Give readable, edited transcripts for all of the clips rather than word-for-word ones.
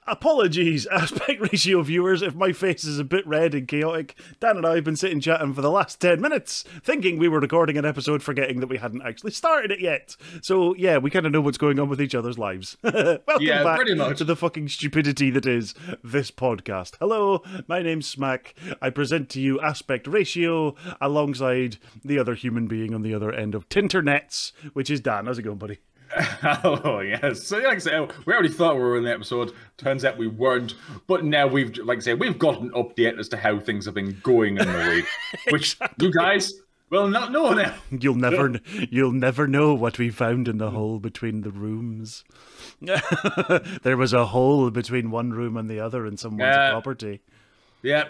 Apologies, aspect ratio viewers, if my face is a bit red and chaotic. Dan and I have been sitting chatting for the last 10 minutes, thinking we were recording an episode, forgetting that we hadn't actually started it yet. So, yeah, we kind of know what's going on with each other's lives. Welcome back pretty much to the fucking stupidity that is this podcast. Hello, my name's Smack. I present to you Aspect Ratio alongside the other human being on the other end of Tinternets, which is Dan. How's it going, buddy? Oh, yes. So, like I said, we already thought we were in the episode. Turns out we weren't. But now we've, like I said, we've got an update as to how things have been going in the week. Which you guys will not know now. You'll never know what we found in the hole between the rooms. There was a hole between one room and the other in someone's property. Yeah,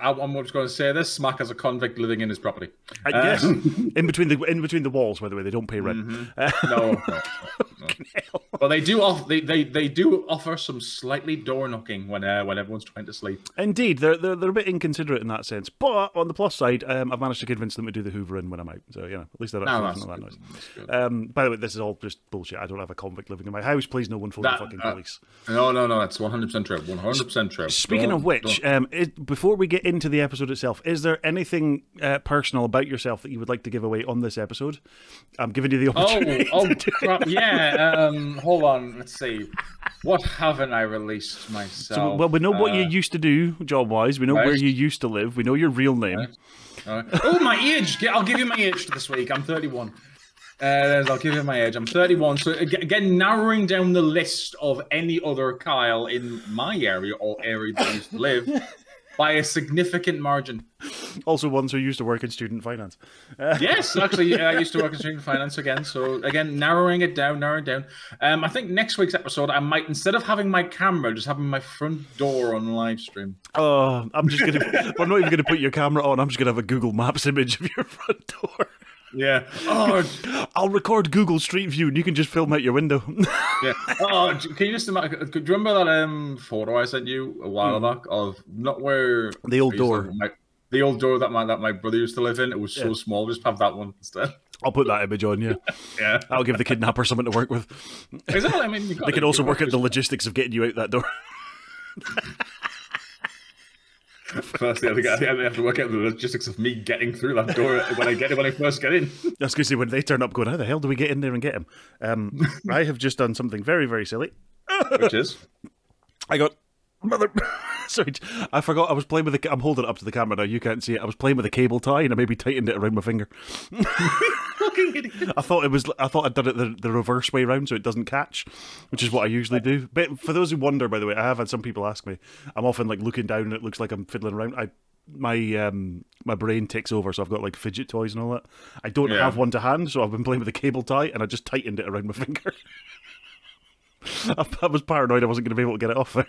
I'm just going to say this: Smack has a convict living in his property. Yes, in between the walls. By the way, they don't pay rent. No. Well, they do offer some slightly door knocking when everyone's trying to sleep. Indeed, they're a bit inconsiderate in that sense. But on the plus side, I've managed to convince them to do the hoovering when I'm out. So at least they're not that noise. By the way, this is all just bullshit. I don't have a convict living in my house. Please, no one phone the fucking police. No, that's 100% true. 100% true. Speaking of which, before we get into the episode itself, is there anything personal about yourself that you would like to give away on this episode? I'm giving you the opportunity. Oh crap! Yeah. Hold on. Let's see. What haven't I released myself? So, well, we know what you used to do, job-wise. We know where you used to live. We know your real name. Oh, my age! I'll give you my age this week. I'm 31. I'll give you my age. I'm 31. So again, narrowing down the list of any other Kyle in my area or area that I used to live by a significant margin. Also ones who used to work in student finance. Yes, actually, I used to work in student finance again. So again, narrowing it down. I think next week's episode, I might, instead of having my camera, just having my front door on live stream. Oh, I'm not even gonna put your camera on. I'm just gonna have a Google Maps image of your front door. Yeah. Oh, I'll record Google Street View, and you can just film out your window. Yeah. Oh, can you just imagine? Do you remember that photo I sent you a while back of not where the old door, the old door that my brother used to live in? It was so small. Just have that one instead. I'll put that image on. Yeah. Yeah. I'll give the kidnapper something to work with. Exactly. I mean, they can also work out the logistics of getting you out that door. Firstly, I have to work out the logistics of me getting through that door when I first get in. I was going to say, when they turn up going, how the hell do we get in there and get him? I have just done something very, very silly. Which is? I got... Sorry, I forgot I was playing with I'm holding it up to the camera now, you can't see it. I was playing with a cable tie and I maybe tightened it around my finger. I thought I'd done it the reverse way around so it doesn't catch, which is what I usually do. But for those who wonder, by the way, I have had some people ask me. I'm often like looking down and it looks like I'm fiddling around. My brain takes over, so I've got like fidget toys and all that. I don't have one to hand, so I've been playing with a cable tie and I just tightened it around my finger. I was paranoid I wasn't going to be able to get it off there.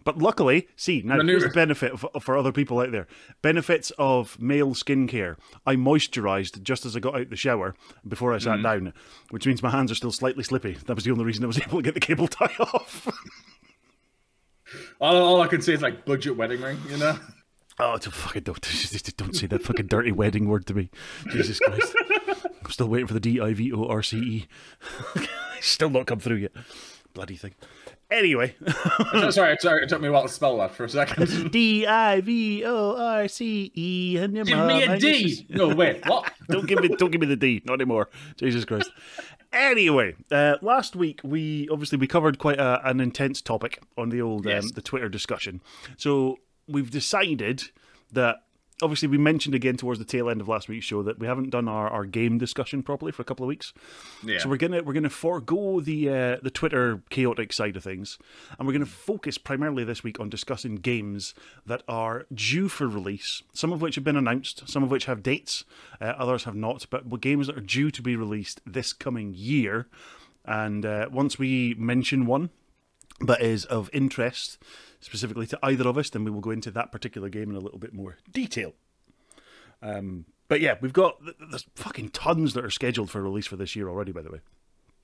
But luckily, here's the benefit for other people out there. Benefits of male skincare. I moisturised just as I got out the shower before I sat down, which means my hands are still slightly slippy. That was the only reason I was able to get the cable tie off. All I can say is like budget wedding ring, you know? Oh, don't say that fucking dirty wedding word to me. Jesus Christ. I'm still waiting for the DIVORCE. Still not come through yet. Bloody thing. Anyway. Sorry, it took me a while to spell that for a second. DIVORCE. Give me a D! No, wait, what? Don't give me the D, not anymore. Jesus Christ. Anyway, last week we covered quite an intense topic on the old the Twitter discussion. So we've decided that, obviously we mentioned again towards the tail end of last week's show that we haven't done our game discussion properly for a couple of weeks. Yeah. So we're gonna forego the Twitter chaotic side of things, and we're gonna focus primarily this week on discussing games that are due for release. Some of which have been announced, some of which have dates, others have not. But games that are due to be released this coming year. And once we mention one that is of interest specifically to either of us, then we will go into that particular game in a little bit more detail. But yeah, there's fucking tons that are scheduled for release for this year already, by the way.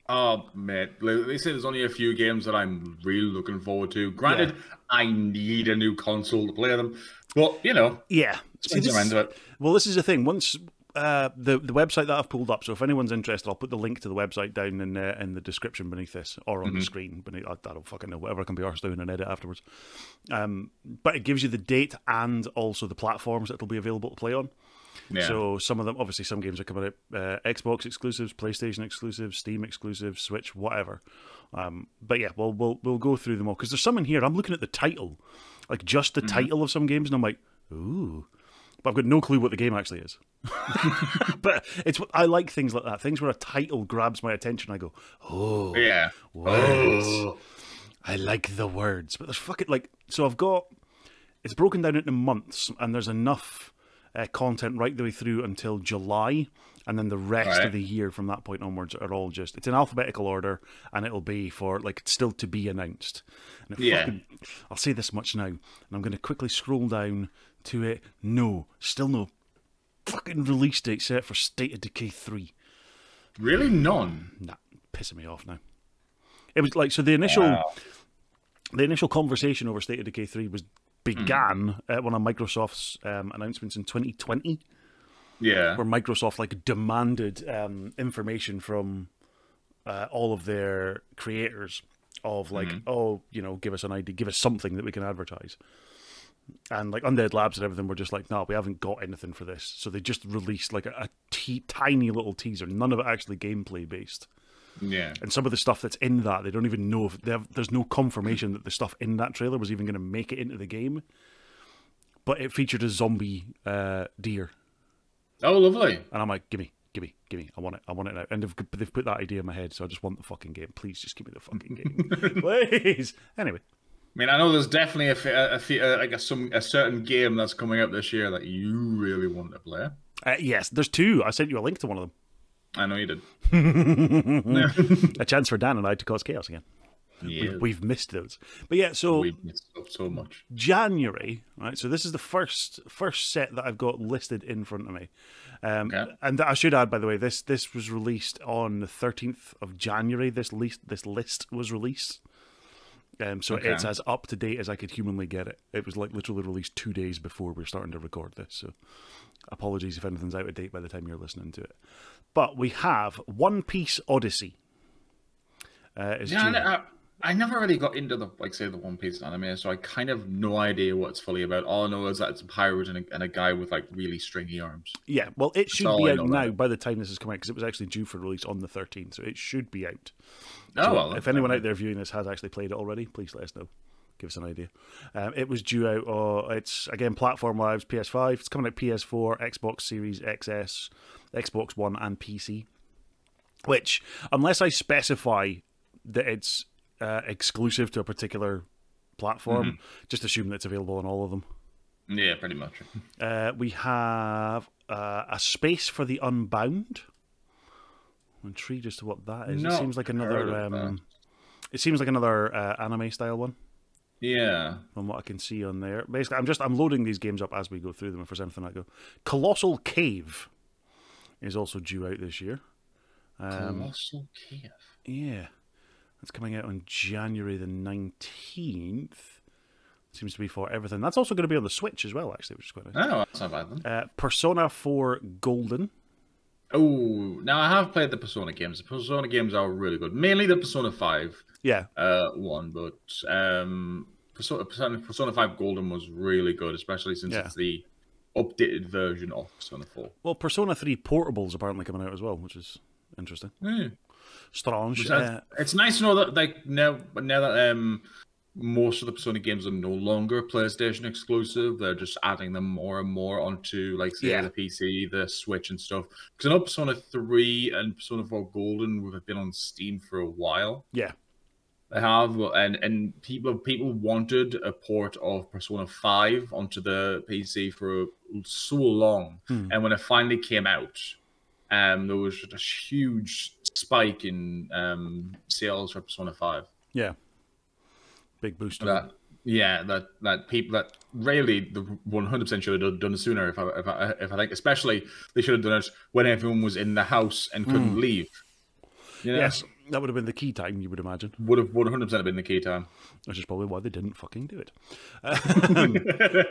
Oh, mate. They say there's only a few games that I'm really looking forward to. Granted, I need a new console to play them. But, you know. Yeah. See, this is the thing. the website that I've pulled up. So if anyone's interested, I'll put the link to the website down in the description beneath this, or on the screen beneath. I don't fucking know, whatever can be arsed down and edit afterwards. But it gives you the date and also the platforms that it'll be available to play on. Yeah. So some of them, obviously, some games are coming out Xbox exclusives, PlayStation exclusives, Steam exclusives, Switch, whatever. But yeah, we'll go through them all because there's some in here. I'm looking at the title, like just the title of some games, and I'm like, ooh. But I've got no clue what the game actually is. But I like things like that. Things where a title grabs my attention. I go, oh, yeah, words. Oh. I like the words. But there's fucking so I've got it's broken down into months, and there's enough content right the way through until July, and then the rest of the year from that point onwards are all it's in alphabetical order, and it'll be for it's still to be announced. And I'll say this much now, and I'm going to quickly scroll down to it. Still no fucking release date set for State of Decay 3. Really? None? Nah, pissing me off now. It was so the initial conversation over State of Decay 3 began at one of Microsoft's announcements in 2020. Yeah. Where Microsoft demanded information from all of their creators of give us an idea, give us something that we can advertise. And Undead Labs and everything were just no, we haven't got anything for this. So they just released a tiny little teaser, none of it actually gameplay based. Yeah. And some of the stuff that's in that, they don't even know if there's no confirmation that the stuff in that trailer was even going to make it into the game. But it featured a zombie deer. Oh, lovely. And I'm like, gimme. I want it now. And they've put that idea in my head, so I just want the fucking game. Please just give me the fucking game. Please. Anyway. I mean, I know there's definitely a certain game that's coming up this year that you really want to play. Yes, there's two. I sent you a link to one of them. I know you did. A chance for Dan and I to cause chaos again. Yeah. We've missed those. But yeah, so we've missed so much. January, right? So this is the first set that I've got listed in front of me. And I should add, by the way, this was released on the 13th of January. This list was released. So it's as up to date as I could humanly get it. It was literally released 2 days before we were starting to record this. So apologies if anything's out of date by the time you're listening to it. But we have One Piece Odyssey. I never really got into the One Piece anime, so I kind of no idea what it's fully about. All I know is that it's a pirate and a guy with really stringy arms. Yeah, well, it should be out now by the time this is coming out, because it was actually due for release on the 13th, so it should be out. So well, if anyone out there viewing this has actually played it already, please let us know. Give us an idea. It was due out. It's again platform-wise PS5. It's coming out PS4, Xbox Series XS, Xbox One, and PC. Which, unless I specify that it's exclusive to a particular platform, just assume that it's available on all of them. Yeah, pretty much. We have A Space for the Unbound. I'm intrigued as to what that is. It seems like another. It seems like another anime style one. Yeah, from what I can see on there. Basically, I'm loading these games up as we go through them. If there's anything I go, Colossal Cave is also due out this year. Colossal Cave. Yeah, that's coming out on January the 19th. Seems to be for everything. That's also going to be on the Switch as well, actually, which is quite nice. Oh, that's not bad then. Persona 4 Golden. Oh, now I have played the Persona games. The Persona games are really good. Mainly the Persona 5 one, but Persona 5 Golden was really good, especially since it's the updated version of Persona 4. Well, Persona 3 Portable's apparently coming out as well, which is interesting. Strange. It's nice to know that now that most of the Persona games are no longer PlayStation exclusive. They're just adding them more and more onto, the PC, the Switch, and stuff. Because I know Persona 3 and Persona 4 Golden have been on Steam for a while. Yeah, they have, and people wanted a port of Persona 5 onto the PC for so long, and when it finally came out, there was just a huge spike in sales for Persona 5. Yeah. Big boost. That people that really the 100% should have done it sooner. If I think, especially they should have done it when everyone was in the house and couldn't leave. Yes, That would have been the key time, you would imagine. Would have 100% been the key time. Which is probably why they didn't fucking do it.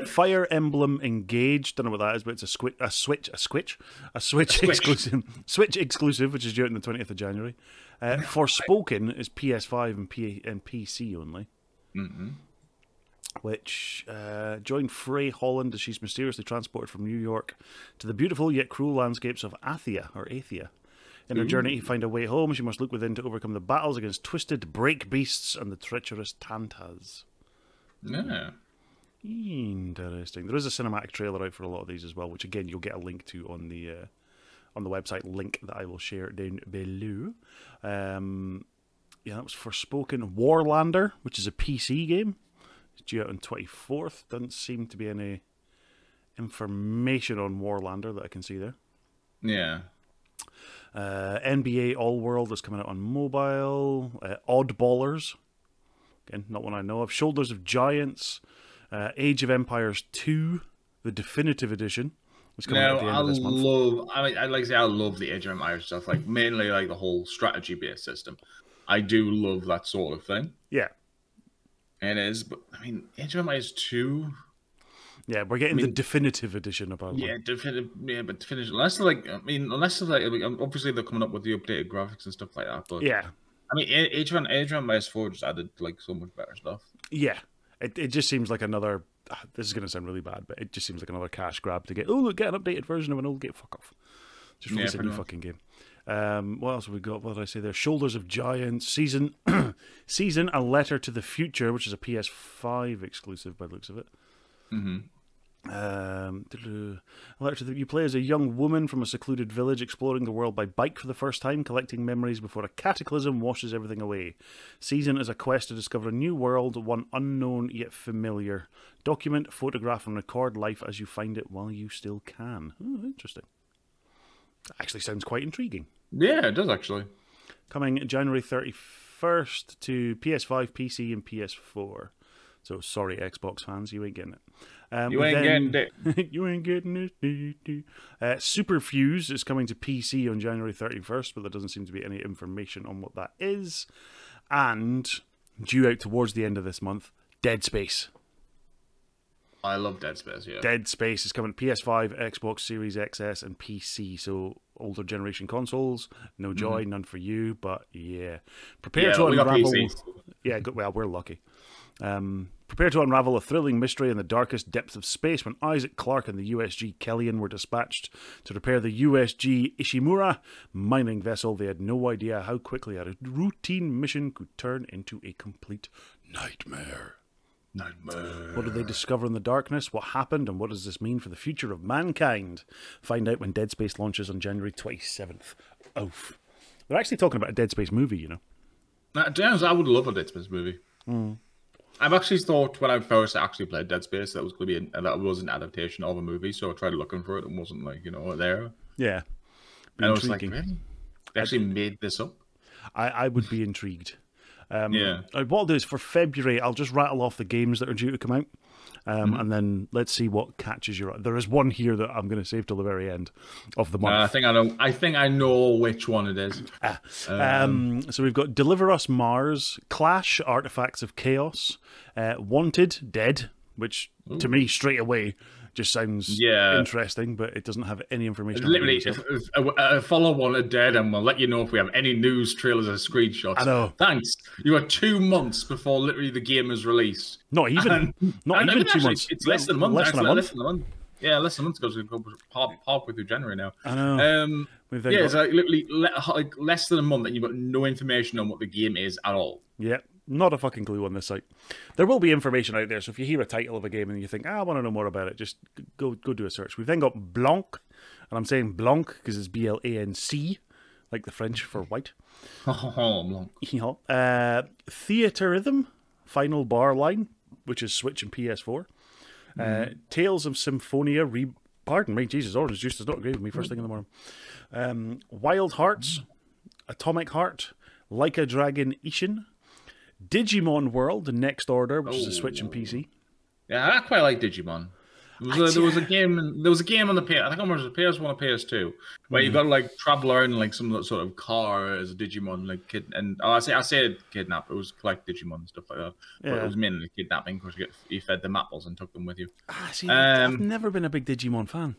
Fire Emblem Engage. Don't know what that is, but it's a Switch exclusive. Switch exclusive, which is due out on the 20th of January. Forspoken is PS5 and PC only. Mm-hmm. Which joined Frey Holland as she's mysteriously transported from New York to the beautiful yet cruel landscapes of Athia. In her journey to find a way home, she must look within to overcome the battles against twisted break beasts and the treacherous Tantas. Yeah. Interesting. There is a cinematic trailer out for a lot of these as well, which again you'll get a link to on the website link that I will share down below. That was Forspoken. Warlander, which is a PC game. It's due out on 24th. Doesn't seem to be any information on Warlander that I can see there. Yeah. NBA All World is coming out on mobile. Oddballers, again, not one I know of. Shoulders of Giants. Age of Empires 2, the definitive edition. It's coming out at the end of this month. I love the Age of Empires stuff. Like mainly like the whole strategy-based system. I do love that sort of thing. Yeah, it is. But I mean, Age of Empires 2. Yeah, we're getting the definitive edition about but definitive. Unless obviously they're coming up with the updated graphics and stuff like that. But yeah, I mean, Age of Empires 4 just added like so much better stuff. Yeah, it just seems like another. This is going to sound really bad, but it just seems like another cash grab to get. Oh, look, get an updated version of an old game. Fuck off. Just release a new fucking game. What else have we got? What did I say there? Shoulders of Giants, Season, A Letter to the Future, which is a PS5 exclusive by the looks of it. Mm-hmm. You play as a young woman from a secluded village exploring the world by bike for the first time, collecting memories before a cataclysm washes everything away. Season is a quest to discover a new world, one unknown yet familiar. Document, photograph, and record life as you find it while you still can. Oh, interesting. That actually sounds quite intriguing. Yeah, it does actually. Coming January 31st to PS5, PC, and PS4. So, sorry, Xbox fans, you ain't getting it. You ain't getting it. You ain't getting it. Super Fuse is coming to PC on January 31st, but there doesn't seem to be any information on what that is. And, due out towards the end of this month, Dead Space. I love Dead Space, yeah. Dead Space is coming to PS5, Xbox Series XS, and PC. So, older generation consoles. No joy, none for you, but yeah. Prepare to unravel. Yeah, well, we're lucky. Prepare to unravel a thrilling mystery in the darkest depths of space when Isaac Clarke and the USG Kellyan were dispatched to repair the USG Ishimura mining vessel. They had no idea how quickly a routine mission could turn into a complete nightmare. What did they discover in the darkness? What happened? And what does this mean for the future of mankind? Find out when Dead Space launches on January 27th. Oof. They're actually talking about a Dead Space movie, you know. I would love a Dead Space movie. I've actually thought when I first actually played Dead Space that was an adaptation of a movie, so I tried looking for it and wasn't there. Yeah. And I was like, really? They actually made this up? I would be intrigued. Yeah. What I'll do is for February, I'll just rattle off the games that are due to come out. And then let's see what catches your eye. There is one here that I'm going to save till the very end of the month. I think I know which one it is. So we've got Deliver Us Mars, Clash, Artifacts of Chaos, Wanted, Dead, which to me straight away just sounds interesting, but it doesn't have any information. Literally, a follow-on of Dead, and we'll let you know if we have any news, trailers, or screenshots. I know. Thanks. You are 2 months before literally the game is released. Not even 2 months. It's less than a month. Less than a month. Yeah, less than a month because we've got halfway through January now. I know. It's like literally less than a month, and you've got no information on what the game is at all. Yeah. Not a fucking clue on this site. There will be information out there, so if you hear a title of a game and you think, I want to know more about it, just go do a search. We've then got Blanc, and I'm saying Blanc because it's BLANC, like the French for white. Blanc. Theaterism, Final Bar Line, which is Switch and PS4. Tales of Symphonia, pardon me, Jesus, Orange Juice does not agree with me first thing in the morning. Wild Hearts, Atomic Heart, Like a Dragon Ishin, Digimon World, Next Order, which is a Switch and PC. Yeah, I quite like Digimon. There was a game. There was a game on the PS. I think it was a PS1 or PS2 where you got to like travel around in like some sort of car as a Digimon, like kid. And I said kidnap. It was collect Digimon and stuff like that. Yeah. But it was mainly kidnapping because you fed them apples and took them with you. See, I've never been a big Digimon fan.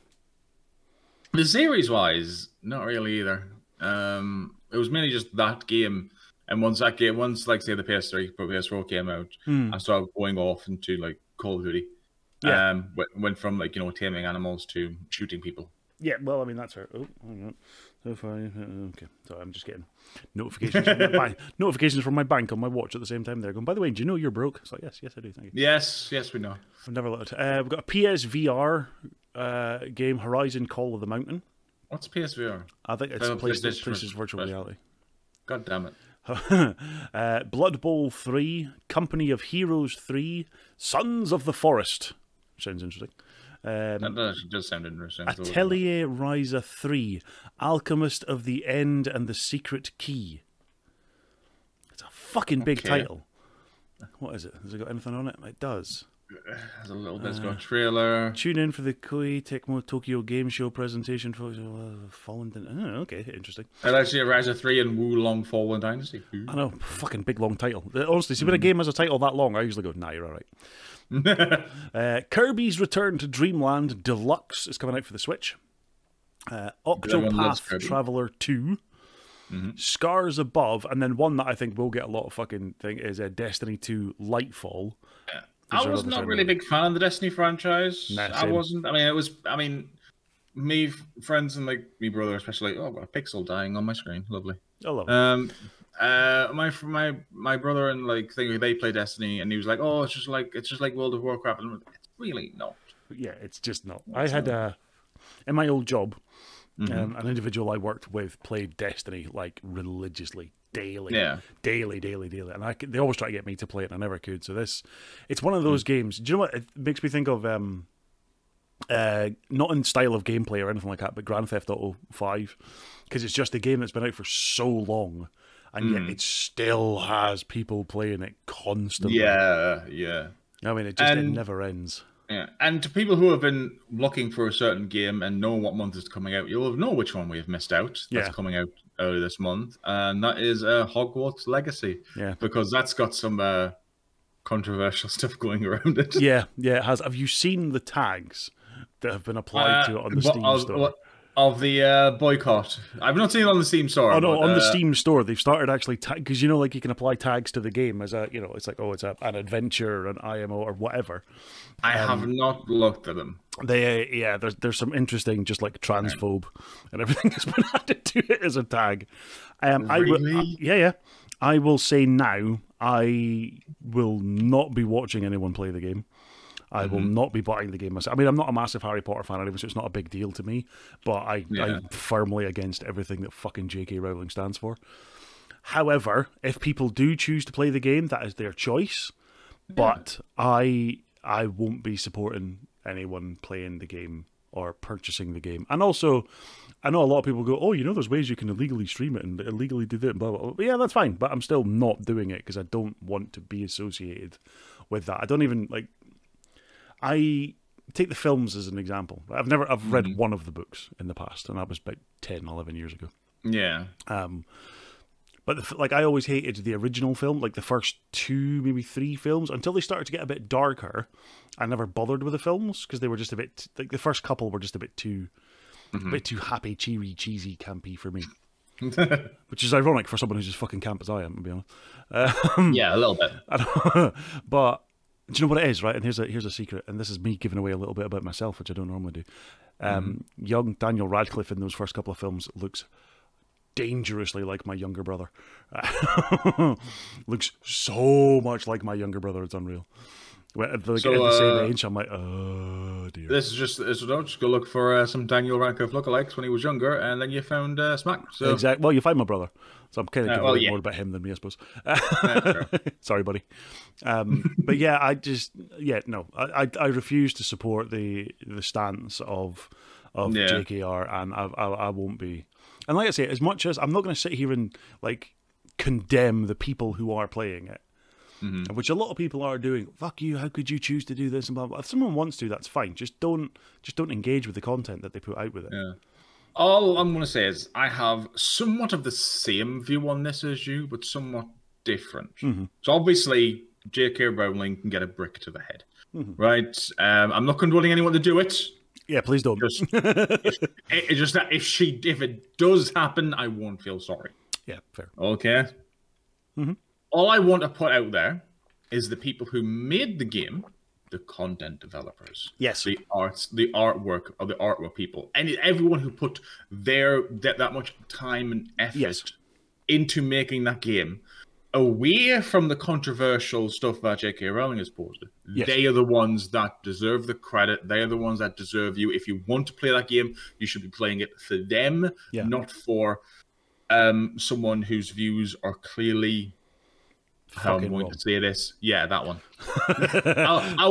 The series wise, not really either. It was mainly just that game. And once like say the PS3, but PS4 came out, I started going off into like Call of Duty. Yeah. Went from like taming animals to shooting people. Yeah, well, I mean that's her. Oh, hang on. Okay, so I'm just getting notifications from my notifications from my bank on my watch at the same time. They're going. By the way, do you know you're broke? It's like yes, I do. Thank you. Yes, we know. I've never looked. We've got a PSVR game, Horizon Call of the Mountain. What's PSVR? I think it's PlayStation Virtual Reality. God damn it. Blood Bowl 3, Company of Heroes 3, Sons of the Forest. Sounds interesting. That actually does sound interesting. Atelier Ryza 3, Alchemist of the End and the Secret Key. It's a fucking big title. What is it? Has it got anything on it? It does. There's a little bit. It's got a trailer. Tune in for the Koei Tecmo Tokyo Game Show presentation for Fallen Dynasty. Oh, okay, interesting. And actually, Ryza 3 and Wulong Fallen Dynasty. I know, fucking big long title. Honestly, see, when a game has a title that long, I usually go, nah, you're alright. Kirby's Return to Dreamland Deluxe is coming out for the Switch. Octopath Traveler 2. Scars Above, and then one that I think will get a lot of fucking thing is Destiny 2 Lightfall. Yeah. I was not really a big fan of the Destiny franchise. Nah, I wasn't. I mean, me, friends, and like me brother especially. Oh, I've got a pixel dying on my screen. Lovely. I love it. My brother and like they play Destiny, and he was like, "Oh, it's just like World of Warcraft." And it's really not. Yeah, it's just not. I had in my old job, an individual I worked with played Destiny like religiously. Daily, and they always try to get me to play it, and I never could. So it's one of those games. Do you know what it makes me think of? Not in style of gameplay or anything like that, but Grand Theft Auto 5, because it's just a game that's been out for so long, and yet it still has people playing it constantly. Yeah. I mean, it never ends. Yeah, and to people who have been looking for a certain game and know what month is coming out, you'll know which one we have missed out. That's coming out early this month, and that is Hogwarts Legacy. Yeah, because that's got some controversial stuff going around it. Yeah, it has. Have you seen the tags that have been applied to it on the Steam store? Of the boycott. I've not seen it on the Steam store. Oh no, on the Steam store they've started actually because like you can apply tags to the game as a it's like it's an adventure, an IMO or whatever. I have not looked at them. There's some interesting just like transphobe and everything has been added to it as a tag. Really? I will say now I will not be watching anyone play the game. I will not be buying the game myself. I mean, I'm not a massive Harry Potter fan anyway, so it's not a big deal to me. But I'm firmly against everything that fucking J.K. Rowling stands for. However, if people do choose to play the game, that is their choice. But I won't be supporting anyone playing the game or purchasing the game. And also, I know a lot of people go, oh, there's ways you can illegally stream it and illegally do that and blah, blah, blah. Yeah, that's fine. But I'm still not doing it because I don't want to be associated with that. I don't even, I take the films as an example. I've read one of the books in the past, and that was about 10, 11 years ago. Yeah. But I always hated the original film, like the first 2, maybe 3 films, until they started to get a bit darker. I never bothered with the films because they were just a bit like the first couple were just a bit too happy, cheery, cheesy, campy for me. Which is ironic for someone who's as fucking camp as I am, to be honest. Yeah, a little bit. But do you know what it is, right? And here's a secret, and this is me giving away a little bit about myself, which I don't normally do. Young Daniel Radcliffe in those first couple of films looks dangerously like my younger brother. Looks so much like my younger brother, it's unreal. When they get at the same age, I'm like, oh dear. This is just go look for some Daniel Radcliffe lookalikes when he was younger, and then you found Smack. So. Exactly. Well, you find my brother. So I'm kind of giving more about him than me, I suppose. Sure. Sorry, buddy. But yeah, I refuse to support the stance of JKR, and I won't be. And like I say, as much as I'm not going to sit here and condemn the people who are playing it, which a lot of people are doing. Fuck you! How could you choose to do this? And blah blah. If someone wants to, that's fine. Just don't engage with the content that they put out with it. Yeah. All I'm going to say is I have somewhat of the same view on this as you, but somewhat different. So obviously, J.K. Rowling can get a brick to the head, right? I'm not condoning anyone to do it. Yeah, please don't. Just that if it does happen, I won't feel sorry. Yeah, fair. Okay. All I want to put out there is the people who made the game, the content developers, yes, the artwork people, and everyone who put that much time and effort into making that game. Away from the controversial stuff that J.K. Rowling has posted, they are the ones that deserve the credit. They are the ones that deserve you. If you want to play that game, you should be playing it for them, not for someone whose views are clearly. How I'm going to say this? Yeah, that one. I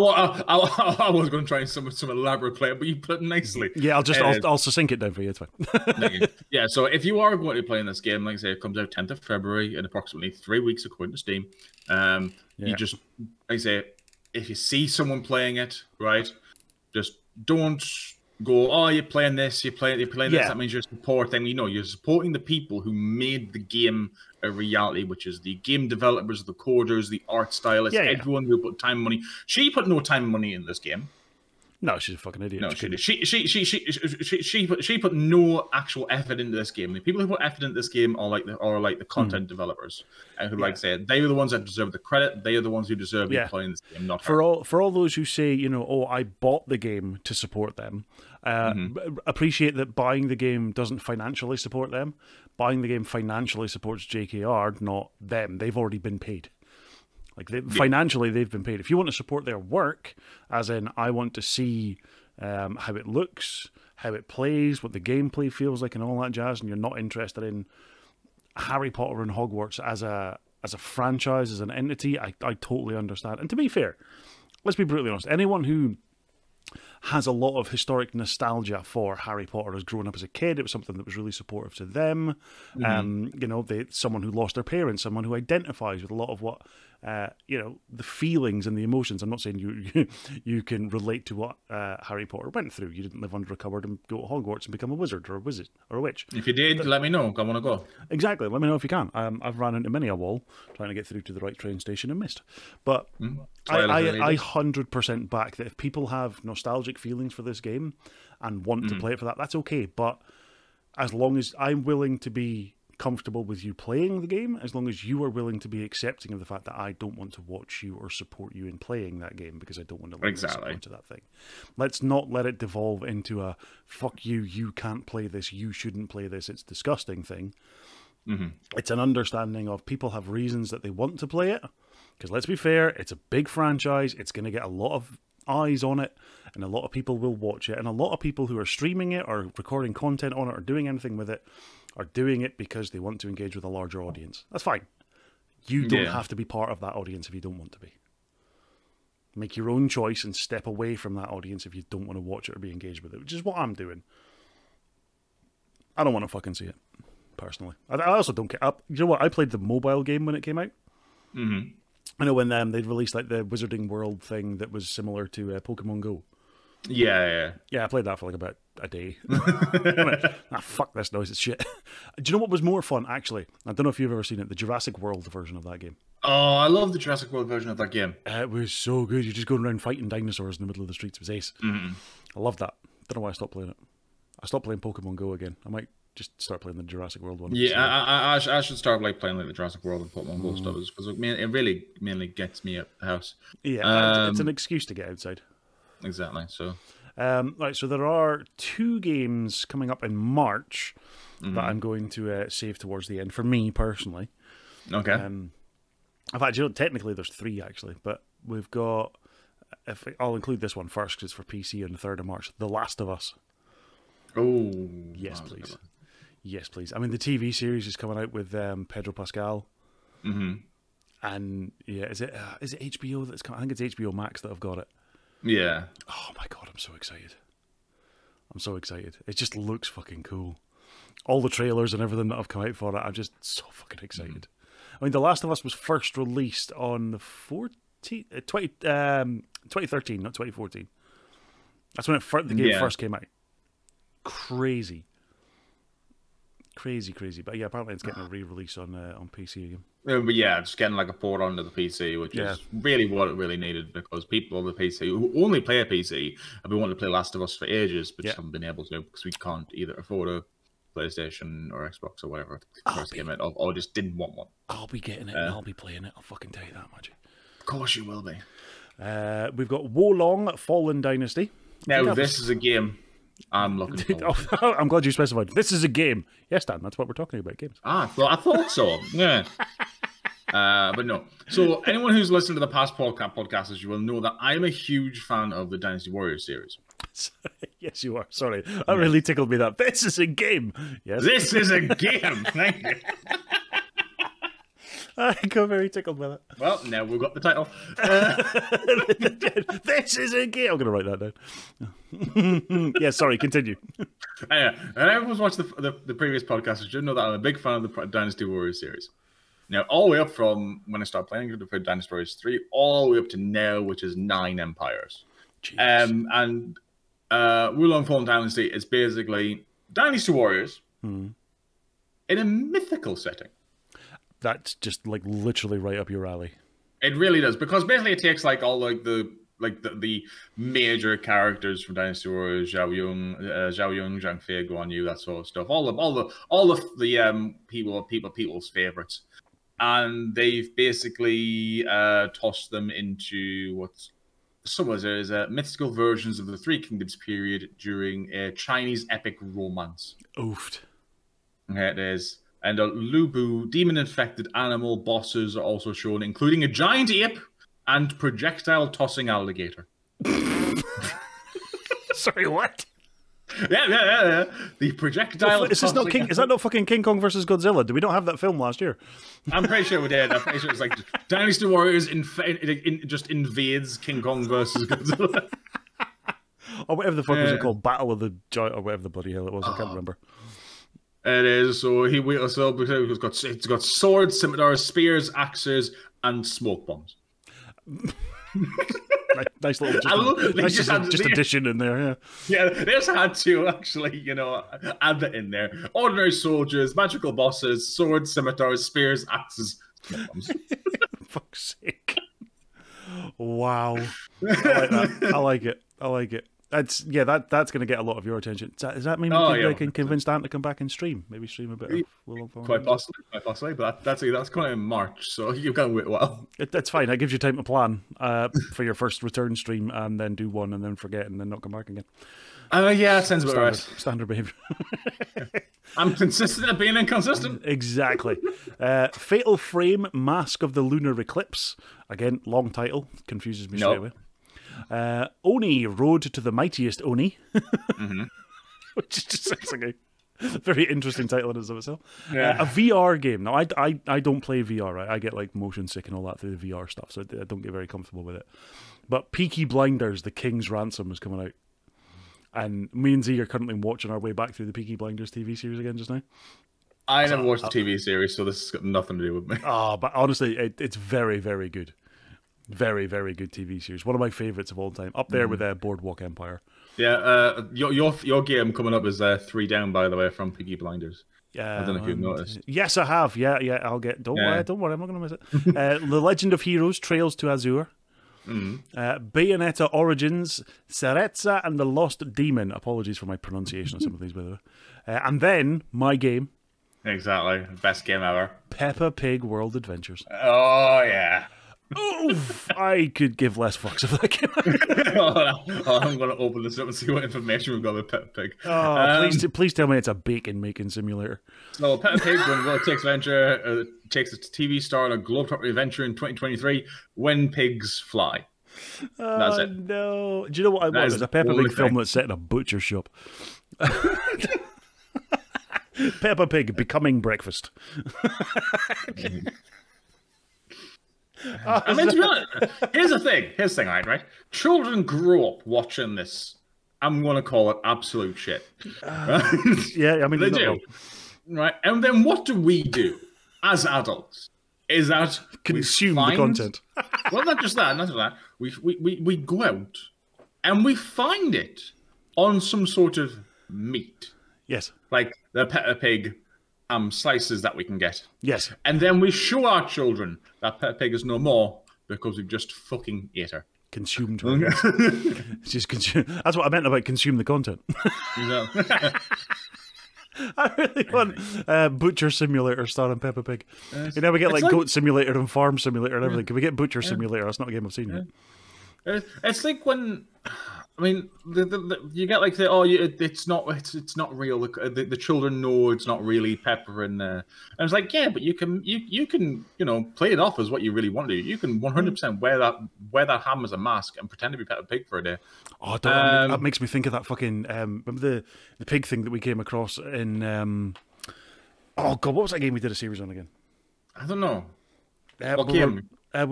was going to try some elaborate play, but you put it nicely. Yeah, I'll succinct it down for you. It's fine. Yeah, so if you are going to be playing this game, like I say, it comes out 10th of February in approximately 3 weeks according to Steam. You just, like I say, if you see someone playing it, right, just don't go, oh, you're playing this, you're playing this, that means you're supporting. You're supporting the people who made the game a reality, which is the game developers, the coders, the art stylists, everyone who put time and money. She put no time and money in this game. No, she's a fucking idiot. No, she put no actual effort into this game. The people who put effort into this game are like the content developers, and who, like I said, they are the ones that deserve the credit. They are the ones who deserve to be playing this game, not her. For all those who say, oh, I bought the game to support them. Appreciate that buying the game doesn't financially support them. Buying the game financially supports JKR, not them. They've already been paid. Financially, they've been paid. If you want to support their work, as in I want to see how it looks, how it plays, what the gameplay feels like, and all that jazz, and you're not interested in Harry Potter and Hogwarts as a franchise, as an entity, I totally understand. And to be fair, let's be brutally honest, anyone who has a lot of historic nostalgia for Harry Potter as growing up as a kid, it was something that was really supportive to them. Someone who lost their parents, someone who identifies with a lot of what the feelings and the emotions. I'm not saying you can relate to what Harry Potter went through. You didn't live under a cupboard and go to Hogwarts and become a wizard or a witch. If you did, let me know. I want to go. Exactly. Let me know if you can. I've run into many a wall trying to get through to the right train station and missed. But I 100% back that if people have nostalgic feelings for this game and want to play it for that, that's okay. But as long as I'm willing to be comfortable with you playing the game, as long as you are willing to be accepting of the fact that I don't want to watch you or support you in playing that game because I don't want to limit support to that thing. Let's not let it devolve into a fuck you can't play this, you shouldn't play this, it's disgusting thing. It's an understanding of people have reasons that they want to play it, because let's be fair, it's a big franchise, it's going to get a lot of eyes on it, and a lot of people will watch it, and a lot of people who are streaming it or recording content on it or doing anything with it are doing it because they want to engage with a larger audience. That's fine. You don't have to be part of that audience if you don't want to be. Make your own choice and step away from that audience if you don't want to watch it or be engaged with it, which is what I'm doing. I don't want to fucking see it, personally. I also don't care. You know what? I played the mobile game when it came out. I know when they'd released like the Wizarding World thing that was similar to Pokemon Go. Yeah, I played that for like about a day. Fuck this noise, it's shit. Do you know what was more fun, actually? I don't know if you've ever seen it, the Jurassic World version of that game. Oh, I love the Jurassic World version of that game. It was so good. You're just going around fighting dinosaurs in the middle of the streets. It was ace. I loved that. Don't know why I stopped playing it. I stopped playing Pokemon Go again. I might just start playing the Jurassic World one. Yeah, I should start playing like the Jurassic World and Pokemon Go stuff, because it really mainly gets me at the house. Yeah, it's an excuse to get outside. Exactly. So, right. So there are 2 games coming up in March that I'm going to save towards the end for me personally. Okay. In fact, technically there's 3 actually, but we've got. I'll include this one first because it's for PC on the 3rd of March. The Last of Us. Oh, yes, please. Yes, please. I mean, the TV series is coming out with Pedro Pascal. And yeah, is it HBO that's coming? I think it's HBO Max that have got it. Yeah. Oh my god, I'm so excited. I'm so excited. It just looks fucking cool. All the trailers and everything that have come out for it, I'm just so fucking excited. I mean, The Last of Us was first released on the 2013, not 2014. That's when the game first came out. Crazy. But yeah, apparently it's getting a re-release on PC again. But yeah, it's getting like a port onto the PC, which is really what it really needed, because people on the PC who only play a PC have been wanting to play Last of Us for ages, but just haven't been able to, because we can't either afford a PlayStation or Xbox or whatever to first game it, or just didn't want one. I'll be getting it and I'll be playing it. I'll fucking tell you that much. Of course you will be. We've got Wolong Fallen Dynasty. Now, this is a game I'm looking forward to. I'm glad you specified. This is a game. Yes, Dan, that's what we're talking about, games. I thought so. Yeah. But no. So anyone who's listened to the past podcasts, you will know that I'm a huge fan of the Dynasty Warriors series. Yes, you are. Sorry. That really tickled me that. This is a game. Yes. This is a game. Thank you. I got very tickled by that. Well, now we've got the title. This is a game. I'm going to write that down. Yeah, sorry, continue. And everyone's watched the previous podcast, you should know that I'm a big fan of the Dynasty Warriors series. Now, all the way up from when I started playing Dynasty Warriors 3, all the way up to now, which is 9 empires. And Wulong Fallen Dynasty is basically Dynasty Warriors in a mythical setting. That's just like literally right up your alley. It really does, because basically it takes like all the major characters from Dynasty Warriors, Zhao Yun, Zhang Fei, Guan Yu, that sort of stuff. All the people's favorites, and they've basically tossed them into what's somewhere as mythical versions of the Three Kingdoms period during a Chinese epic romance. Oofed. Okay, it is. And Lubu, demon-infected animal bosses are also shown, including a giant ape and projectile-tossing alligator. Sorry, what? Yeah. The projectile. Is that not fucking King Kong versus Godzilla? Did we not have that film last year? I'm pretty sure we did. I'm pretty sure it's like Dynasty Warriors just invades King Kong versus Godzilla. Or whatever the fuck was it called? Battle of the Giant, or whatever the bloody hell it was. I can't remember. It is. So it's got swords, scimitars, spears, axes, and smoke bombs. Nice little addition in there, yeah. Yeah, they just had to actually, add that in there. Ordinary soldiers, magical bosses, swords, scimitars, spears, axes, smoke bombs. Fuck's sake. Wow. I like that. I like it. That's going to get a lot of your attention. Does that mean they can convince Dan to come back and stream? Maybe stream a bit of Will Quite possibly. But that's coming in March, so you've got to wait a while. That's fine. That gives you time to plan for your first return stream, and then do one, and then forget, and then not come back again. Yeah, that sounds about right. Standard behavior. I'm consistent at being inconsistent. Exactly. Fatal Frame: Mask of the Lunar Eclipse. Again, long title, confuses me straight away. Oni, Road to the Mightiest Oni, which just sounds like a very interesting title in itself. Yeah. A VR game. Now, I don't play VR, right? I get like motion sick and all that through the VR stuff, so I don't get very comfortable with it. But Peaky Blinders, The King's Ransom is coming out. And me and Z are currently watching our way back through the Peaky Blinders TV series again just now. I never watched the TV series, so this has got nothing to do with me. But honestly, it's very, very good. Very, very good TV series. One of my favourites of all time. Up there with Boardwalk Empire. Yeah, your game coming up is 3 Down, by the way, from Peaky Blinders. Yeah, I don't know if you've noticed. Yes, I have. Yeah, I'll get... Don't worry, I'm not going to miss it. The Legend of Heroes, Trails to Azure. Bayonetta Origins, Cereza and the Lost Demon. Apologies for my pronunciation of some of these, by the way. And then, my game. Exactly. Best game ever. Peppa Pig World Adventures. Oh, yeah. Oof, I could give less fucks if that came out. I'm going to open this up and see what information we've got with Peppa Pig. Please tell me it's a bacon-making simulator. So, Peppa Pig, when World takes a TV star on a globetrotting adventure in 2023, When Pigs Fly. That's it. No. Do you know what I want? It's a Peppa Pig film that's set in a butcher shop. Peppa Pig becoming breakfast. I mean, to be honest, here's the thing, right? Children grow up watching this. I'm going to call it absolute shit. Yeah, I mean, they do. Right? And then what do we do as adults? is that consume the content. Well, not just that, not just that. We go out and we find it on some sort of meat. Yes. Like the Peppa Pig slices that we can get. Yes. And then we show our children that Peppa Pig is no more because we've just fucking ate her. Consumed her. It's just That's what I meant about consume the content. I really want Butcher Simulator starring Peppa Pig. You know, we get like Goat Simulator and Farm Simulator and everything. Can we get Butcher Simulator? That's not a game I've seen yet. It's like when, I mean, you get like it's not real. The children know it's not really Pepper in there, and it's like, yeah, but you can play it off as what you really want to do. You can 100% wear that ham as a mask and pretend to be Peppa Pig for a day. Oh, that makes me think of that fucking remember the pig thing that we came across in oh god, what was that game we did a series on again? I don't know. We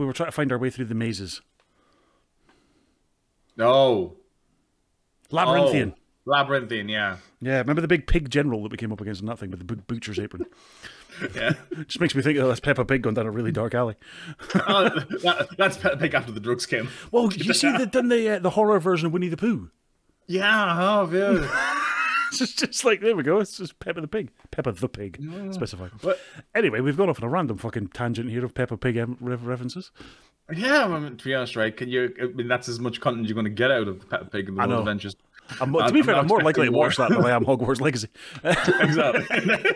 were trying to find our way through the mazes. No. Labyrinthian. Labyrinthian, yeah. Yeah, remember the big pig general that we came up against in that thing with the butcher's apron? Yeah. Just makes me think, that's Peppa Pig going down a really dark alley. That's Peppa Pig after the drugs came. Well, you see, they've done the horror version of Winnie the Pooh. Yeah, yeah. It's just like, there we go, it's just Peppa the Pig. Peppa the Pig, specified. Anyway, we've gone off on a random fucking tangent here of Peppa Pig references. Yeah, I mean, to be honest, right? That's as much content you're going to get out of Peppa Pig and the World Adventures. To be fair, I'm more likely to watch that than I am Hogwarts Legacy. Exactly.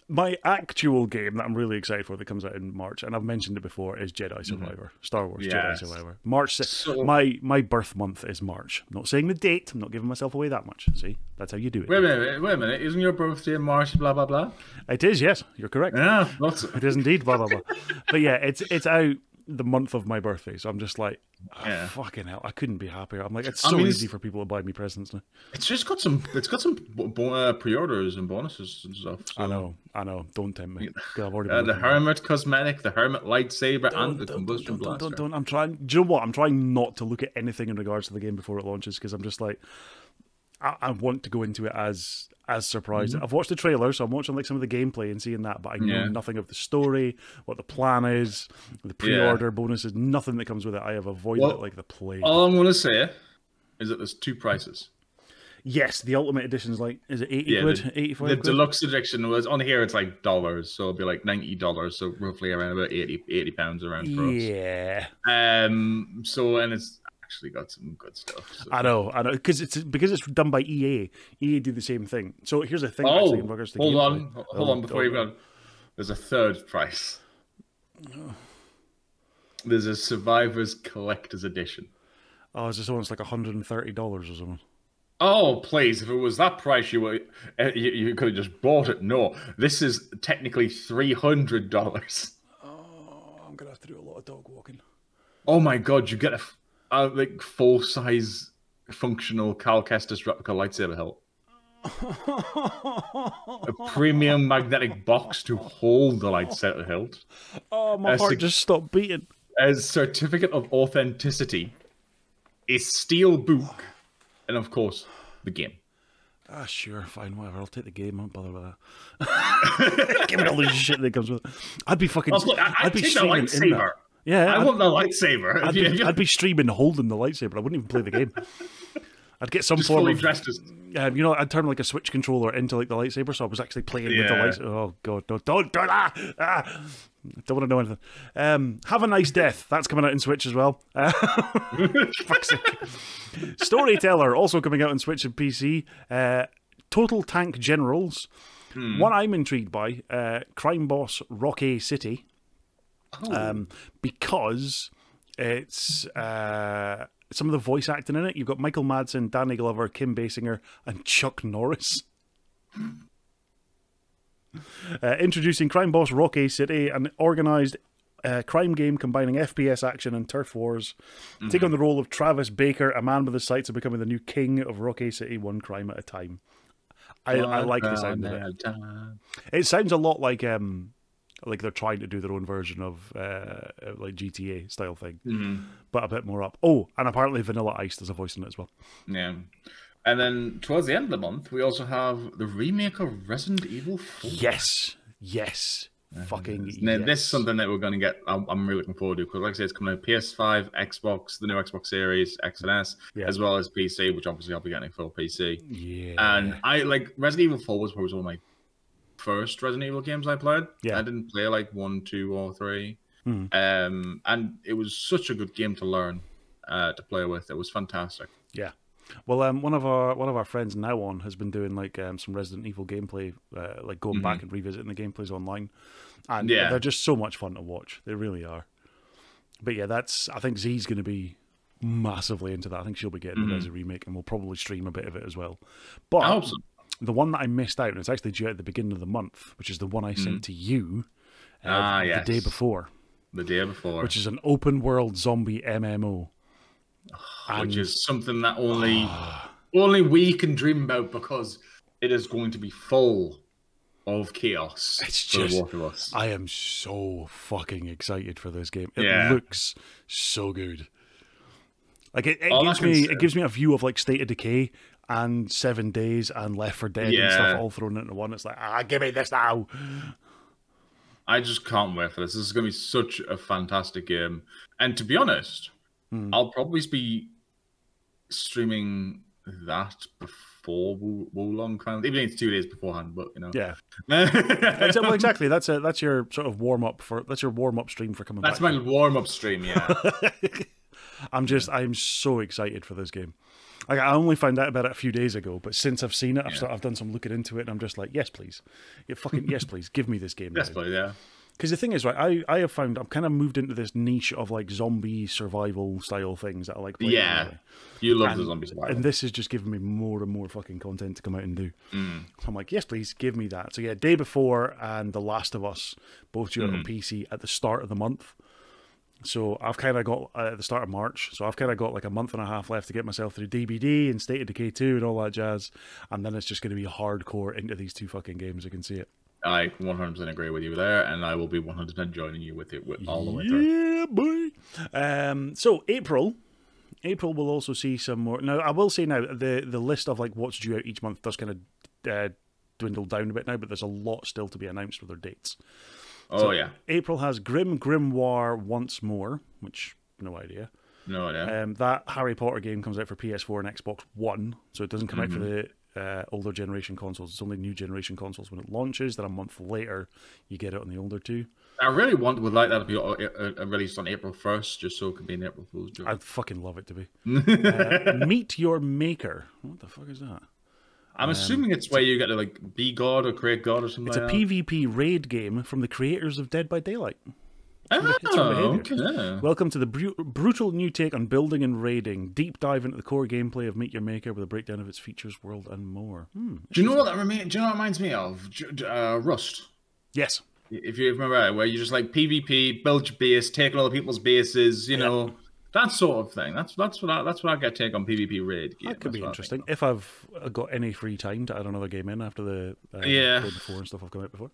My actual game that I'm really excited for that comes out in March, and I've mentioned it before, is Jedi Survivor. Star Wars Jedi Survivor. March 6th. My birth month is March. I'm not saying the date. I'm not giving myself away that much. See? That's how you do it. Wait a minute. Isn't your birthday in March, blah, blah, blah? It is, yes. You're correct. Yeah. It is indeed, blah, blah, blah. But yeah, it's out the month of my birthday, so I'm just like, fucking hell, I couldn't be happier. I'm like, it's so easy for people to buy me presents now. It's just got some pre-orders and bonuses and stuff. So. I know. Don't tempt me. I've already the Hermit cosmetic, the Hermit lightsaber, and the combustion blaster. I'm trying. Do you know what? I'm trying not to look at anything in regards to the game before it launches because I'm just like, I want to go into it as surprised. I've watched the trailer, so I'm watching like some of the gameplay and seeing that, but I know nothing of the story, what the plan is, the pre-order bonuses, nothing that comes with it. I have avoided it like the plague. All I'm going to say is that there's two prices. Yes, the Ultimate Edition is like, is it 80 quid? 85 the quid? Deluxe Edition was, on here it's like dollars, so it'll be like $90, so roughly around about 80 pounds around for us. Yeah. So, and it's actually got some good stuff. So. I know, because it's done by EA. EA do the same thing. So here's the thing. Hold on, before you go. There's a third price. There's a Survivors Collector's Edition. Oh, is this one? It's like $130 or something. Oh, please! If it was that price, you could have just bought it. No, this is technically $300. Oh, I'm gonna have to do a lot of dog walking. Oh my god! You get a like full-size functional Cal Kestis replica lightsaber hilt. A premium magnetic box to hold the lightsaber hilt. Oh, my heart just stopped beating. A certificate of authenticity. A steel book. And of course, the game. Ah, sure, fine, whatever. I'll take the game. I won't bother with that. Give me all the shit that comes with it. I'd be fucking. I'd be streaming the lightsaber. Yeah, I want the lightsaber. I'd be streaming holding the lightsaber. I wouldn't even play the game. I'd get some form of dressed as... I'd turn like a Switch controller into like the lightsaber, so I was actually playing with the lightsaber. Oh god, no, don't do that! Don't want to know anything. Have a Nice Death. That's coming out in Switch as well. Fuck's sake. Storyteller also coming out on Switch and PC. Total Tank Generals. One I'm intrigued by. Crime Boss Rocky City. Because it's some of the voice acting in it. You've got Michael Madsen, Danny Glover, Kim Basinger, and Chuck Norris. Introducing Crime Boss Rocky City, an organised crime game combining FPS action and turf wars. Take on the role of Travis Baker, a man with the sights of becoming the new king of Rocky City, one crime at a time. I like the sound of it. It sounds a lot like they're trying to do their own version of like GTA style thing, but a bit more up. Oh, and apparently Vanilla Ice, there's a voice in it as well. Yeah. And then towards the end of the month, we also have the remake of Resident Evil 4. Yes. Fucking This yes. is something that we're going to get. I'm really looking forward to because, like I said, it's coming out PS5, Xbox, the new Xbox Series X and S, as well as PC, which obviously I'll be getting full PC. Yeah. And I like Resident Evil 4 was probably one of my first Resident Evil games I played. Yeah. I didn't play like 1, 2, or 3. And it was such a good game to learn to play with. It was fantastic. Yeah. Well, one of our friends now on has been doing like some Resident Evil gameplay, like going back and revisiting the gameplays online, and they're just so much fun to watch. They really are. But yeah, I think Z's going to be massively into that. I think she'll be getting it as a remake, and we'll probably stream a bit of it as well. But I hope so. The one that I missed out, and it's actually due out at the beginning of the month, which is the one I sent to you the day before. The day before, which is an open world zombie MMO. Which is something that only we can dream about because it is going to be full of chaos. It's for just, the both of us. I am so fucking excited for this game. It looks so good. Like it gives me a view of like State of Decay and 7 Days and Left 4 Dead and stuff all thrown into one. It's like, give me this now. I just can't wait for this. This is going to be such a fantastic game. And to be honest, I'll probably be streaming that before Wulong Crown. Even it's 2 days beforehand, but you know. Yeah. Well, exactly. That's your sort of warm up stream for coming back. That's my warm up stream, yeah. I'm so excited for this game. Like, I only found out about it a few days ago, but since I've seen it, I've done some looking into it, and I'm just like, yes, please. Yes, please. Give me this game. Yes, please, yeah. Because the thing is, right, I have found I've kind of moved into this niche of like zombie survival style things that I like playing. Yeah, anyway. You love the zombie survival. And this is just giving me more and more fucking content to come out and do. So I'm like, yes, please, give me that. So yeah, Day Before and The Last of Us, both due out on PC at the start of the month. So I've kind of got, at the start of March, so I've kind of got like a month and a half left to get myself through DBD and State of Decay 2 and all that jazz. And then it's just going to be hardcore into these two fucking games. I can see it. I 100% agree with you there, and I will be 100% joining you with it all the way through. Yeah, boy. So April will also see some more. Now, I will say now, the list of like what's due out each month does kind of dwindle down a bit now, but there's a lot still to be announced with their dates. So, yeah. April has Grimoire Once More, which, no idea. No idea. That Harry Potter game comes out for PS4 and Xbox One, so it doesn't come out for the older generation consoles. It's only new generation consoles when it launches. Then a month later, you get it on the older two. I really would like that to be released on April 1st, just so it could be an April Fool's joke. I'd fucking love it to be. Meet Your Maker. What the fuck is that? I'm assuming it's where you get to like be God or create God or something. It's a PvP raid game from the creators of Dead by Daylight. Okay. Welcome to the brutal new take on building and raiding. Deep dive into the core gameplay of Meet Your Maker with a breakdown of its features, world, and more. Do you know what that reminds me of? Rust. Yes. If you remember, where you just like PvP, build your base, take on other people's bases, you know, that sort of thing. That's what I get take on PvP raid. That could be interesting if I've got any free time to add another game in after the Day Before and stuff I've come out before.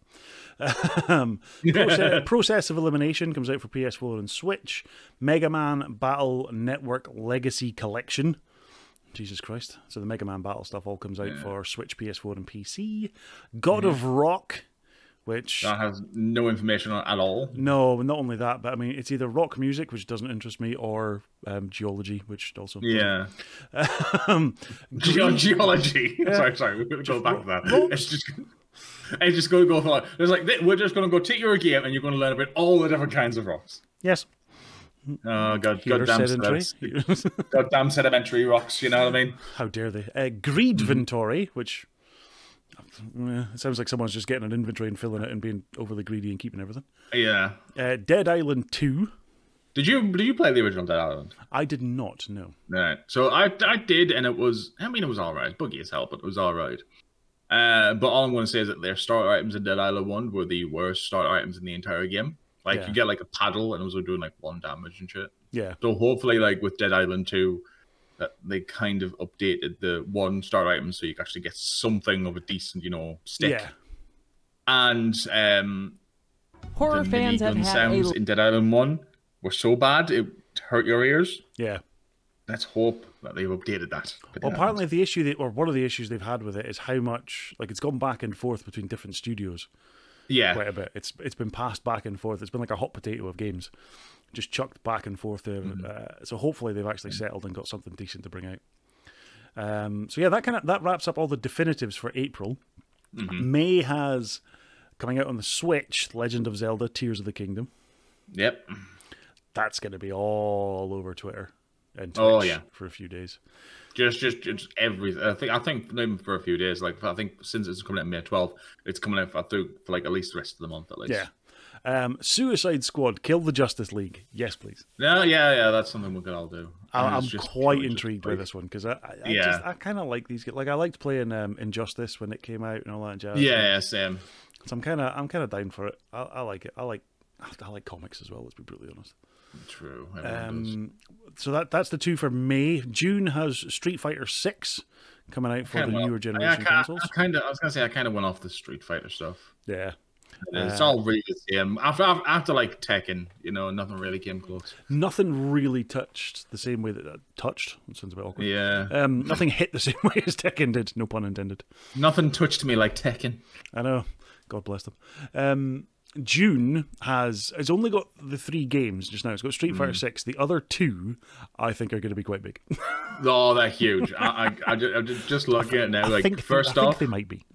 Process of Elimination comes out for PS4 and Switch. Mega Man Battle Network Legacy Collection. Jesus Christ. So the Mega Man Battle stuff all comes out for Switch, PS4 and PC. God of Rock, which that has no information on at all. No, not only that, but I mean, it's either rock music, which doesn't interest me, or geology, which also geology. Sorry, we'll go back to that. It's just going to go for it's like we're just going to go take your game and you're going to learn about all the different kinds of rocks. Yes. Oh god, goddamn sedimentary rocks. You know what I mean? How dare they? Greedventory, which. It sounds like someone's just getting an inventory and filling it and being overly greedy and keeping everything. Yeah. Dead Island 2. Did you play the original Dead Island? I did not, no. Right. So I did, and it was alright. Buggy as hell, but it was alright. But all I'm going to say is that their starter items in Dead Island 1 were the worst starter items in the entire game. Like, you get like a paddle, and it was doing like 1 damage and shit. Yeah. So hopefully, like with Dead Island 2, that they kind of updated the 1 starter item so you can actually get something of a decent, stick. Yeah. And horror fans have had sounds in Dead Island 1 were so bad it hurt your ears. Yeah. Let's hope that they've updated that. Well, apparently one of the issues they've had with it is how much, like, it's gone back and forth between different studios. Yeah. Quite a bit. It's been passed back and forth. It's been like a hot potato of games, just chucked back and forth there. So hopefully they've actually settled and got something decent to bring out. So yeah, that wraps up all the definitives for April. May has coming out on the Switch, Legend of Zelda: Tears of the Kingdom. Yep. That's going to be all over Twitter and Twitch for a few days. Just everything. I think not even for a few days. Like I think since it's coming out May 12th, it's coming out for like at least the rest of the month at least. Yeah. Suicide Squad, Kill the Justice League. Yes, please. Yeah. That's something we could all do. I'm quite intrigued by this one because I kind of like these. Like I liked playing Injustice when it came out and all that jazz. Yeah, same. So I'm kind of down for it. I like it. I like comics as well. Let's be brutally honest. True. So that's the two for May. June has Street Fighter 6 coming out for the newer generation consoles. I was gonna say I kind of went off the Street Fighter stuff. Yeah. It's all really the same. After like Tekken, nothing really came close. Nothing really touched the same way that touched. It sounds a bit awkward. Yeah. Nothing hit the same way as Tekken did. No pun intended. Nothing touched me like Tekken. I know. God bless them. June has only got the 3 games just now. It's got Street Fighter 6. The other 2, I think, are going to be quite big. Oh, they're huge. I'm just looking at it now. Like, I think they might be.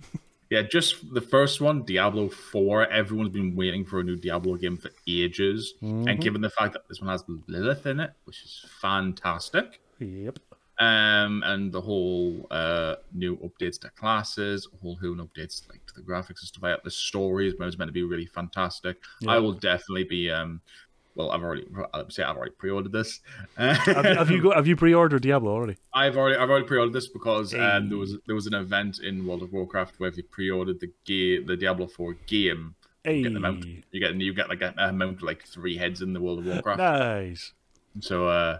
Yeah, just the first one, Diablo 4. Everyone's been waiting for a new Diablo game for ages. And given the fact that this one has Lilith in it, which is fantastic. Yep. And the whole new updates to classes, whole new updates like to the graphics and stuff like that. The story is meant to be really fantastic. Yep. I will definitely be. Well, I've already pre-ordered this. have you pre-ordered Diablo already? I've already pre-ordered this because there was an event in World of Warcraft where if you pre-ordered the Diablo 4 game, you get the mount. You get like a mount of like 3 heads in the World of Warcraft. Nice. So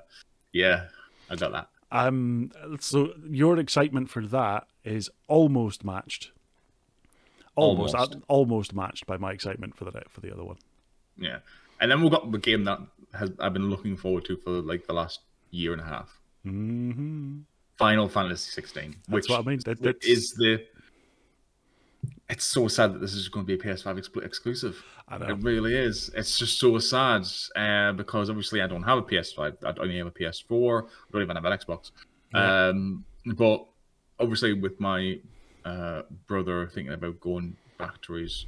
yeah, I got that. So your excitement for that is almost matched. Almost matched by my excitement for the other one. Yeah. And then we've got the game that I've been looking forward to for like the last year and a half. Final Fantasy 16. That's what I mean. It's so sad that this is going to be a PS5 exclusive. I know. It really is. It's just so sad because obviously I don't have a PS5. I only have a PS4. I don't even have an Xbox. Yeah. But obviously with my brother thinking about going back to his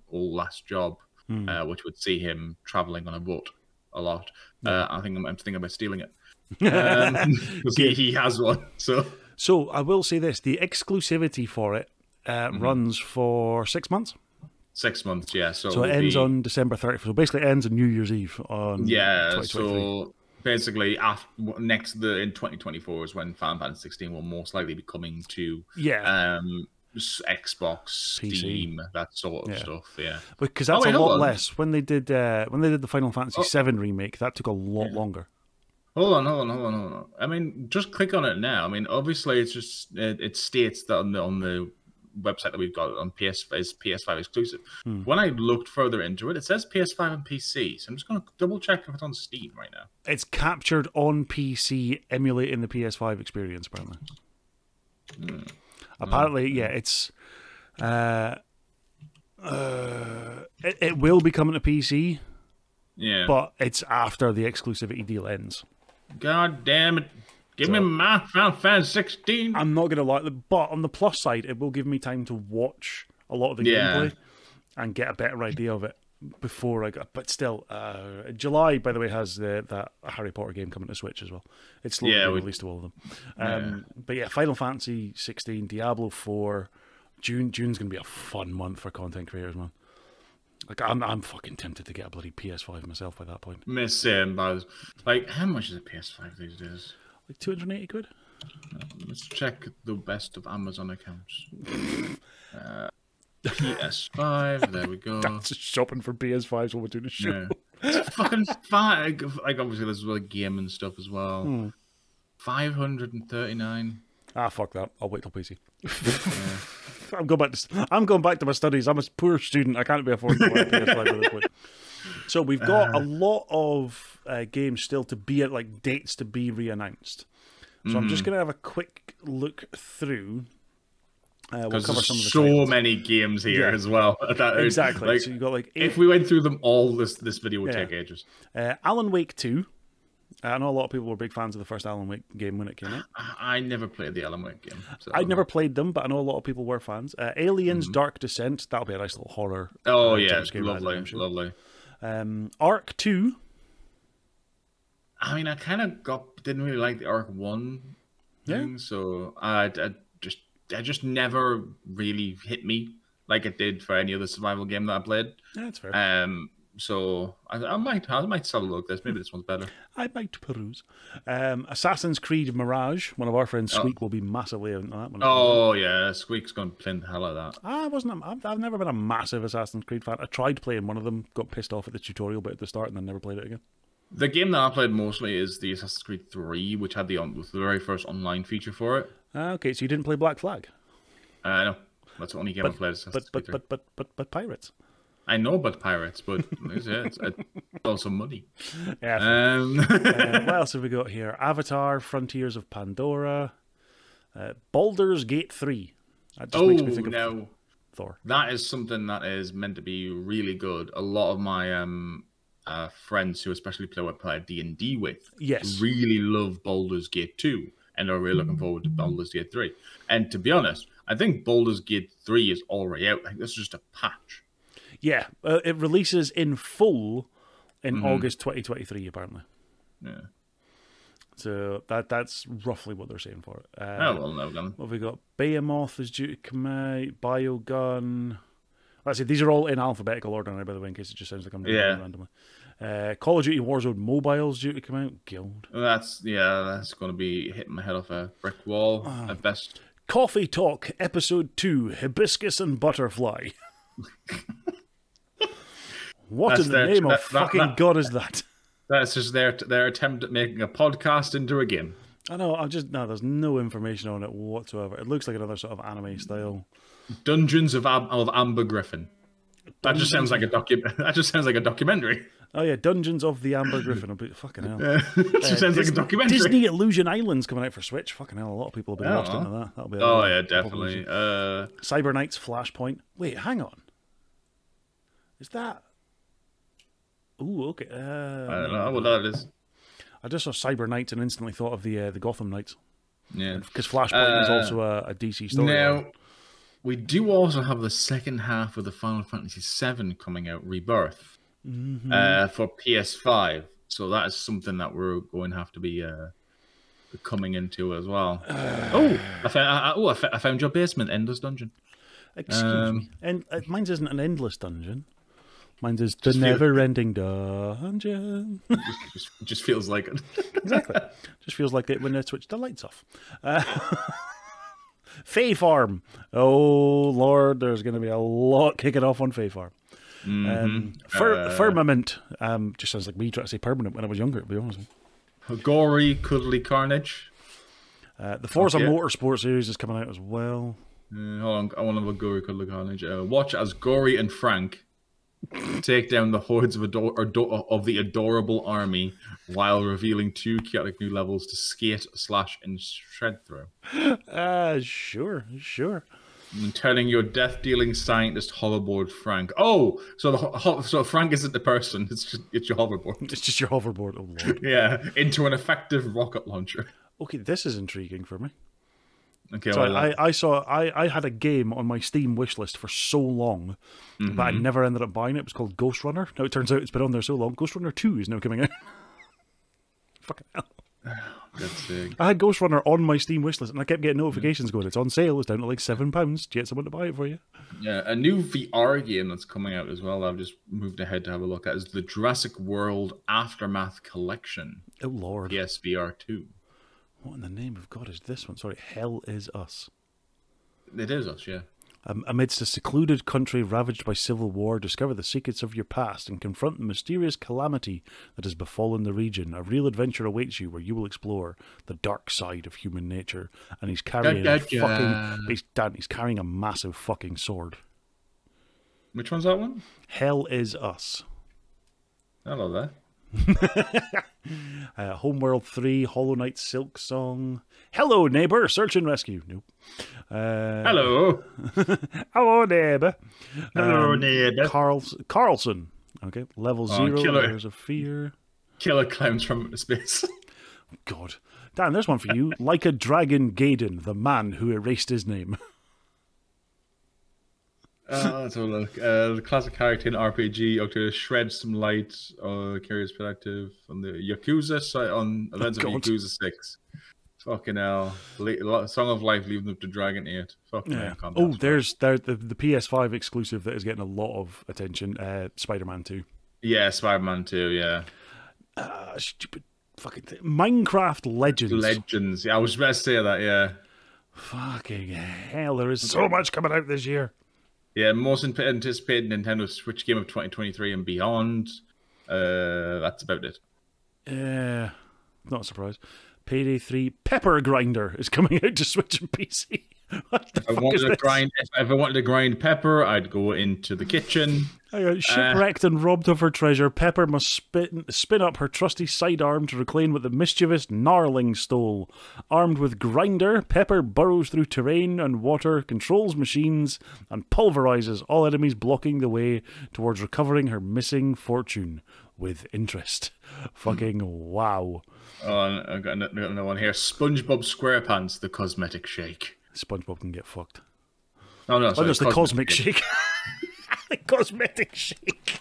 old last job, which would see him traveling on a boat a lot. I think I'm thinking about stealing it. Because he has one. So I will say this: the exclusivity for it runs for 6 months. 6 months, yeah. So it ends on December 30th. So basically, it ends on New Year's Eve on 2023. So basically, in 2024 is when Final Fantasy 16 will most likely be coming to Xbox, Steam, that sort of stuff. Yeah, because that's a lot less. When they did the Final Fantasy 7 remake, that took a lot longer. Hold on. I mean, just click on it now. I mean, obviously, it's just it states that on the website that we've got on PS5 exclusive. When I looked further into it, it says PS5 and PC. So I'm just going to double check if it's on Steam right now. It's captured on PC, emulating the PS5 experience. Apparently. Apparently, it's it will be coming to PC. Yeah, but it's after the exclusivity deal ends. God damn it! Give me my Final Fantasy 16. I'm not gonna lie, but on the plus side, it will give me time to watch a lot of the gameplay and get a better idea of it before I go. But still, July, by the way, has that Harry Potter game coming to Switch as well. It's slowly released to all of them. But yeah, Final Fantasy 16, Diablo 4, June's gonna be a fun month for content creators, man. Like I'm fucking tempted to get a bloody PS5 myself by that point. Same, but like, how much is a PS5 these days? Like 280 quid. Let's check the best of Amazon accounts. PS5, there we go. That's shopping for PS5s while we're doing a show. Yeah. It's fucking fine. Like obviously there's like game and stuff as well. 539. Ah, fuck that. I'll wait till PC. I'm going back to my studies. I'm a poor student. I can't be affording to buy a PS5 at this point. So we've got a lot of games still to be at, like dates to be re-announced. So I'm just going to have a quick look through We'll Because cover some of there's the titles. many games here as well. Exactly. Like, so you got like 8... if we went through them all, this video would take ages. Alan Wake 2. I know a lot of people were big fans of the first Alan Wake game when it came out. I never played the Alan Wake game. So. I'd never played them, but I know a lot of people were fans. Aliens Dark Descent. That'll be a nice little horror. Oh, yeah. Lovely. Ark 2. I mean, I kind of didn't really like the Ark 1 thing, so I just never really hit me like it did for any other survival game that I played. Yeah, that's fair. So I might still look this. Maybe this one's better. I might peruse. Assassin's Creed Mirage. One of our friends, Squeak, will be massively into that one. Oh yeah, Squeak's going to play the hell out of that. I've never been a massive Assassin's Creed fan. I tried playing one of them, got pissed off at the tutorial bit at the start, and then never played it again. The game that I played mostly is the Assassin's Creed 3, which had the very first online feature for it. Okay, so you didn't play Black Flag? No, that's the only game I played. But pirates. I know about pirates, but it's also money. Yeah. What else have we got here? Avatar: Frontiers of Pandora, Baldur's Gate 3. That just makes me think of Thor. That is something that is meant to be really good. A lot of my friends who especially play D&D with, really love Baldur's Gate 2, and are really looking forward to Baldur's Gate 3. And to be honest, I think Baldur's Gate 3 is already out. Like, this is just a patch. Yeah, it releases in full in August 2023, apparently. Yeah. So that's roughly what they're saying for it. No gun. What have we got? Behemoth is due to come out. Biogun. Let's see, these are all in alphabetical order now, by the way, in case it just sounds like I'm doing it randomly. Call of Duty Warzone Mobile is due to come out. Guild. That's going to be hitting my head off a brick wall at best. Coffee Talk Episode 2, Hibiscus and Butterfly. What in the name of fucking God is that? That's just their attempt at making a podcast into a game. I know, there's no information on it whatsoever. It looks like another sort of anime style. Dungeons of Amber Griffin. That just sounds like a documentary. Oh yeah, Dungeons of the Amber Griffin. Fucking hell. It just sounds like a documentary. Disney Illusion Island's coming out for Switch. Fucking hell, a lot of people have been lost into that. That'll be yeah, definitely. Cyber Knights Flashpoint. Wait, hang on. Is that... Ooh, okay. I don't know what that is. I just saw Cyber Knights and instantly thought of the Gotham Knights. Yeah. Because Flashpoint is also a DC story. Now, we do also have the second half of the Final Fantasy VII coming out, Rebirth, for PS5. So that is something that we're going to have to be coming into as well. I found your basement, Endless Dungeon. Excuse me. And mine's isn't an endless dungeon. Mine's is the never-ending dungeon. just feels like it. Exactly. Just feels like it when they switch the lights off. Fae Farm. Oh, Lord, there's going to be a lot kicking off on Fae Farm. Firmament. Just sounds like me trying to say permanent when I was younger, to be honest. Gory, Cuddly Carnage. The Forza Motorsport series is coming out as well. Hold on, I want to have a Gory, Cuddly Carnage. Watch as Gory and Frank take down the hordes of the adorable army while revealing 2 chaotic new levels to skate, slash, and shred through. Sure. And turning your death-dealing scientist hoverboard Frank. Oh, so Frank isn't the person; it's your hoverboard. It's just your hoverboard. Oh Lord. Yeah, into an effective rocket launcher. Okay, this is intriguing for me. Okay, so I had a game on my Steam wishlist for so long, but I never ended up buying it. It was called Ghost Runner. Now it turns out it's been on there so long. Ghost Runner 2 is now coming out. Fucking hell. That's sick. I had Ghost Runner on my Steam wishlist, and I kept getting notifications going, it's on sale, it's down to like £7. Do you get someone to buy it for you? Yeah, a new VR game that's coming out as well, I've just moved ahead to have a look at, is the Jurassic World Aftermath Collection. Oh, Lord. PSVR 2. What in the name of God is this one? Sorry, Hell Is Us. It is us, yeah. Amidst a secluded country ravaged by civil war, discover the secrets of your past and confront the mysterious calamity that has befallen the region. A real adventure awaits you where you will explore the dark side of human nature. And he's carrying he's carrying a massive fucking sword. Which one's that one? Hell Is Us. I love that. Homeworld 3, Hollow Knight Silk Song. Hello, neighbor, search and rescue. Nope. Hello. Hello, neighbor. Hello, neighbor. Carlson. Okay, level 0, Layers of Fear. Killer clowns from space. God. Dan, there's one for you. Like a Dragon Gaiden, the man who erased his name. Let's have a look. The classic character in RPG, to shed some light, curious perspective on the Yakuza side, on events of Yakuza 6. Fucking hell. Song of Life, leaving up to Dragon 8. Fucking hell. Oh, there's the PS5 exclusive that is getting a lot of attention. Spider-Man 2. Yeah, Spider-Man 2, yeah. Stupid fucking thing. Minecraft Legends. Legends. Yeah, I was about to say that, yeah. Fucking hell, there is so much coming out this year. Yeah, most anticipated Nintendo Switch game of 2023 and beyond. That's about it. Yeah, not a surprise. Payday 3 Pepper Grinder is coming out to Switch and PC. If I wanted to grind pepper, I'd go into the kitchen. Shipwrecked and robbed of her treasure, Pepper must spin up her trusty sidearm to reclaim what the mischievous Gnarling stole. Armed with Grinder, Pepper burrows through terrain and water, controls machines, and pulverizes all enemies blocking the way towards recovering her missing fortune with interest. Fucking wow. Oh, I've got another one here. SpongeBob SquarePants, the cosmetic shake. SpongeBob can get fucked. Oh no, sorry, it's the Cosmic Shake. The Cosmetic Shake.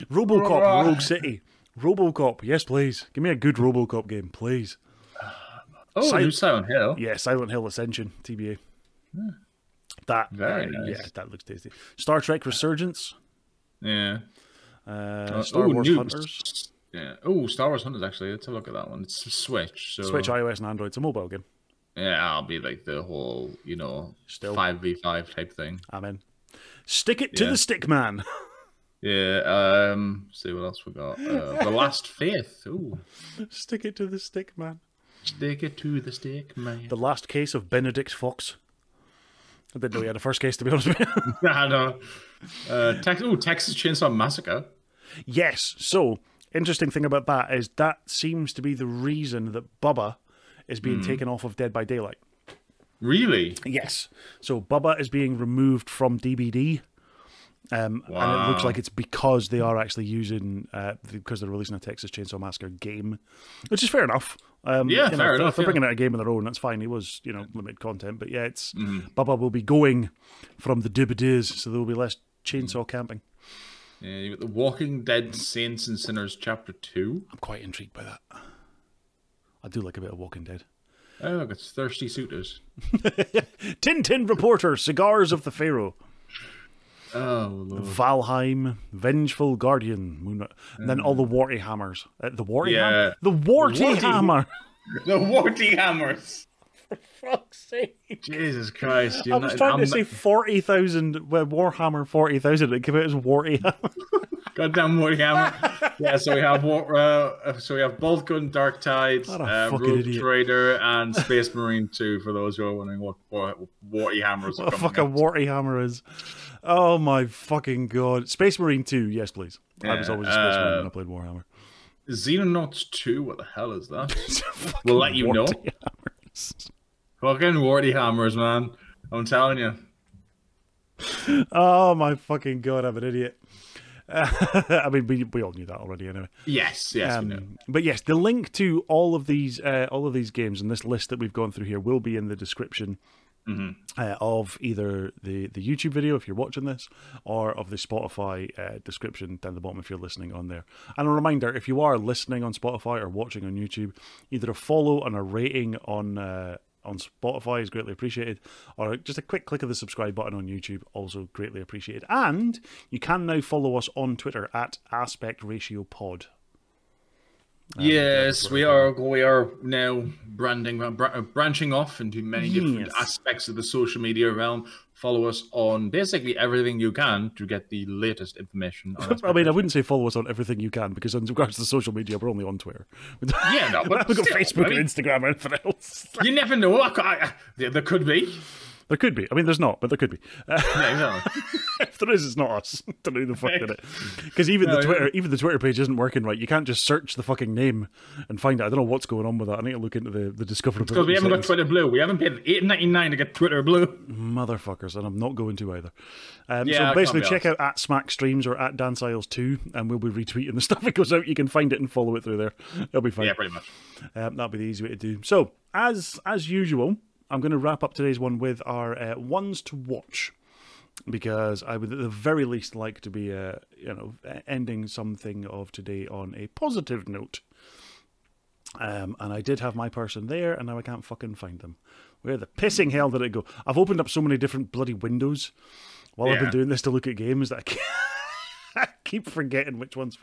Robocop, Rogue City. Robocop, yes please. Give me a good Robocop game, please. New Silent Hill. Yeah, Silent Hill Ascension, TBA. That very nice. Yeah, that looks tasty. Star Trek Resurgence. Yeah. Star Wars Hunters. Yeah. Oh, Star Wars Hunters, actually. Let's have a look at that one. It's Switch. So... Switch, iOS, and Android. It's a mobile game. Yeah, I'll be like the whole, 5v5 type thing. Amen. Stick it to the stick, man. Yeah. See what else we got. The Last Faith. Ooh. Stick it to the stick, man. Stick it to the stick, man. The Last Case of Benedict Fox. I didn't know he had a first case, to be honest with you. I know. Texas Chainsaw Massacre. Yes. So, interesting thing about that is that seems to be the reason that Bubba is being taken off of Dead by Daylight. Really? Yes. So Bubba is being removed from DBD. And it looks like it's because they are actually using, because they're releasing a Texas Chainsaw Massacre game, which is fair enough. Fair enough. If they're bringing out a game of their own, that's fine. He was, limited content. But yeah, it's Bubba will be going from the DBDs, so there will be less chainsaw camping. Yeah, you got The Walking Dead Saints and Sinners Chapter 2. I'm quite intrigued by that. I do like a bit of Walking Dead. Oh, look, it's Thirsty Suitors. Tintin Reporter, Cigars of the Pharaoh. Oh, Lord. Valheim, Vengeful Guardian, and then all the Warty Hammers. The Warty Yeah. The Warty Hammer. The Warty Hammers. For fuck's sake. Jesus Christ. I was trying to say 40,000, Warhammer 40,000, it came out as Warty Hammer. Goddamn Warty Hammer. Yeah, so we have Bolt Gun, Dark Tide, Rogue Trader, and Space Marine 2, for those who are wondering what Warty Hammers are. What a fucking Warty Hammer is. Oh my fucking god. Space Marine 2, yes please. Yeah, I was always a Space Marine when I played Warhammer. Xenonauts 2, what the hell is that? We'll let you know. Hammers. Fucking Warty Hammers, man. I'm telling you. Oh my fucking god, I'm an idiot. I mean, we all knew that already anyway. Yes, we know. But yes, the link to all of these games and this list that we've gone through here will be in the description of either the YouTube video if you're watching this, or of the Spotify description down the bottom if you're listening on there. And a reminder, if you are listening on Spotify or watching on YouTube, either a follow and a rating on Spotify is greatly appreciated, or just a quick click of the subscribe button on YouTube, also greatly appreciated. And you can now follow us on Twitter at Aspect Ratio Pod. Yes, we are now branching off into many different aspects of the social media realm. Follow us on basically everything you can to get the latest information. I mean, I wouldn't say follow us on everything you can, because in regards to the social media, we're only on Twitter. Yeah, no, but we've got Facebook and Instagram and anything else. You never know. There could be. There could be. I mean, there's not, but there could be. Yeah, If there is, it's not us. Don't know who the fuck did it. Because even the Twitter page isn't working right. You can't just search the fucking name and find it. I don't know what's going on with that. I need to look into the discoverability. Because we haven't got Twitter Blue. We haven't paid $8.99 to get Twitter Blue. Motherfuckers, and I'm not going to either. Yeah, so basically, check out at Smack Streams or at DanceIsles2, and we'll be retweeting the stuff that goes out. You can find it and follow it through there. It'll be fine. Yeah, pretty much. That'll be the easy way to do. So, as usual, I'm going to wrap up today's one with our ones to watch, because I would at the very least like to be, ending something of today on a positive note. And I did have my person there, and now I can't fucking find them. Where the pissing hell did it go? I've opened up so many different bloody windows while I've been doing this to look at games that I keep forgetting which ones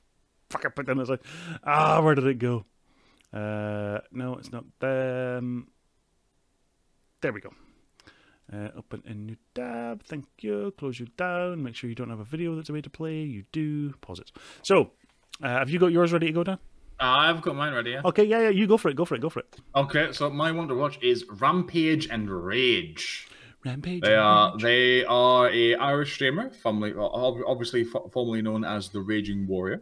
fucking put in. It's like, where did it go? No, it's not them. There we go. Open a new tab. Thank you. Close you down. Make sure you don't have a video that's a way to play. You do. Pause it. So, have you got yours ready to go, Dan? I've got mine ready, yeah. Okay, yeah, you go for it. Okay, so my one to watch is Rampage and Rage. Rage. They are a Irish streamer, obviously formerly known as the Raging Warrior.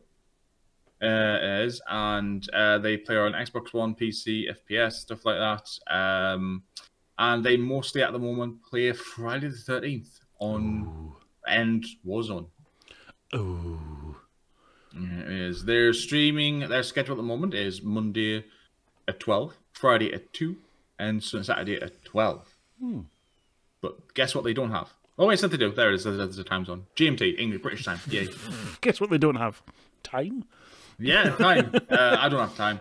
And they play on Xbox One, PC, FPS, stuff like that. And they mostly at the moment play Friday the 13th and Warzone. Oh. They're streaming. Their schedule at the moment is Monday at 12, Friday at 2, and Saturday at 12. But guess what they don't have? Oh, wait, something to do. There it is. There's the time zone. GMT, English, British time. Yay. Guess what they don't have? Time? Yeah, time. I don't have time.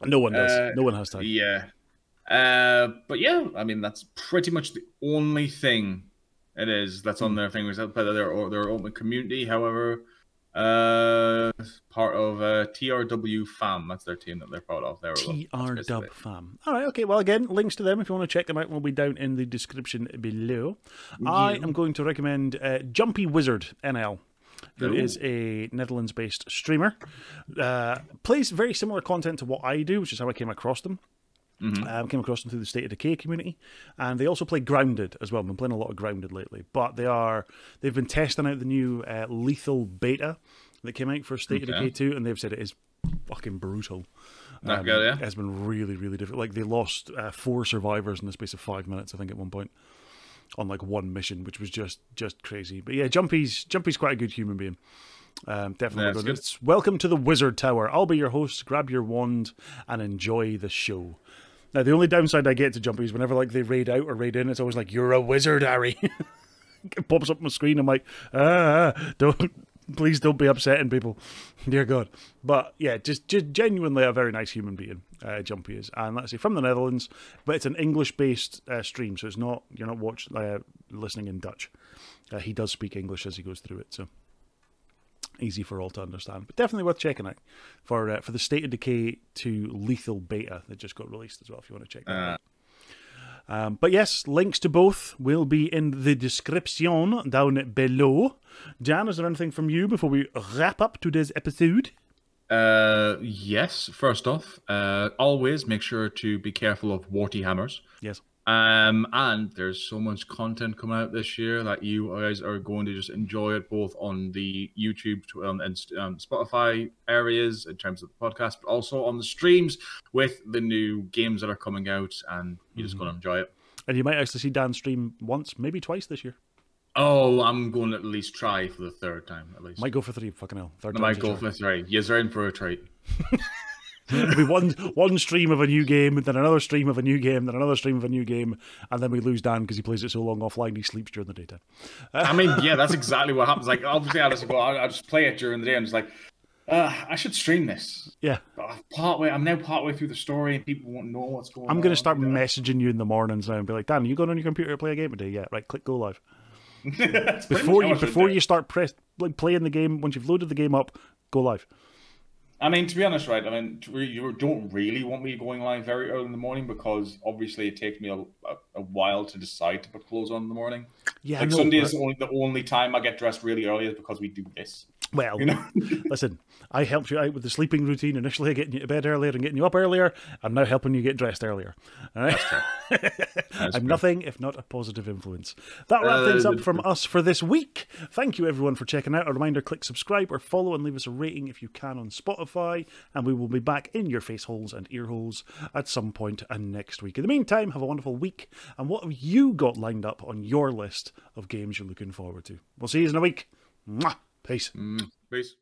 No one does. No one has time. Yeah. But yeah, I mean, that's pretty much the only thing it is that's on their fingers. Their open community, however, part of TRW Fam. That's their team that they're part of. TRW Fam. All right, okay. Well, again, links to them if you want to check them out will be down in the description below. Yeah. I am going to recommend Jumpy Wizard NL, who is a Netherlands-based streamer. Plays very similar content to what I do, which is how I came across them. Came across them through the State of Decay community, and they also play Grounded as well. I've been playing a lot of Grounded lately, but they've been testing out the new Lethal beta that came out for State of Decay 2, and they've said it is fucking brutal. Not good, yeah. It's been really, really difficult. Like, they lost 4 survivors in the space of 5 minutes, I think, at one point, on like one mission, which was just crazy. But yeah, Jumpy's quite a good human being. Definitely good. It's welcome to the Wizard Tower. I'll be your host. Grab your wand and enjoy the show. Now, the only downside I get to Jumpy is whenever like they raid out or raid in, it's always like, "You're a wizard, Harry." It pops up on my screen. I'm like, please don't be upsetting people, dear God. But yeah, just genuinely a very nice human being. Jumpy is, and let's say from the Netherlands, but it's an English-based stream, so you're not listening in Dutch. He does speak English as he goes through it, so easy for all to understand. But definitely worth checking out for the State of Decay 2 Lethal beta that just got released as well, if you want to check that out. But yes, links to both will be in the description down below. Dan, is there anything from you before we wrap up today's episode? Yes. First off, always make sure to be careful of Warty hammers. Yes. And there's so much content coming out this year that you guys are going to just enjoy it, both on the YouTube and Spotify areas in terms of the podcast, but also on the streams with the new games that are coming out, and you're just going to enjoy it. And you might actually see Dan stream once, maybe twice this year. Oh, I'm going to at least try for the 3rd time, at least. Might go for 3, fucking hell. I might go for 3. You're in for a treat. It'll be one stream of a new game, then another stream of a new game, then another stream of a new game, and then we lose Dan because he plays it so long offline he sleeps during the daytime. I mean, yeah, that's exactly what happens. Like, obviously, I just play it during the day and just like, I should stream this. Yeah. I'm now partway through the story and people won't know what's going on. I'm going to start messaging you in the mornings now and be like, Dan, are you going on your computer to play a game today? Yeah, right, click go live. before you start playing the game, once you've loaded the game up, go live. I mean, to be honest, right, I mean, you don't really want me going live very early in the morning because obviously it takes me a while to decide to put clothes on in the morning. Yeah, like Sunday is the only time I get dressed really early is because we do this. Well, listen, I helped you out with the sleeping routine initially, getting you to bed earlier and getting you up earlier. I'm now helping you get dressed earlier. All right? That's I'm nothing if not a positive influence. That wraps things up from us for this week. Thank you, everyone, for checking out. A reminder, click subscribe or follow and leave us a rating if you can on Spotify. And we will be back in your face holes and ear holes at some point next week. In the meantime, have a wonderful week. And what have you got lined up on your list of games you're looking forward to? We'll see you in a week. Mwah. Peace. Peace.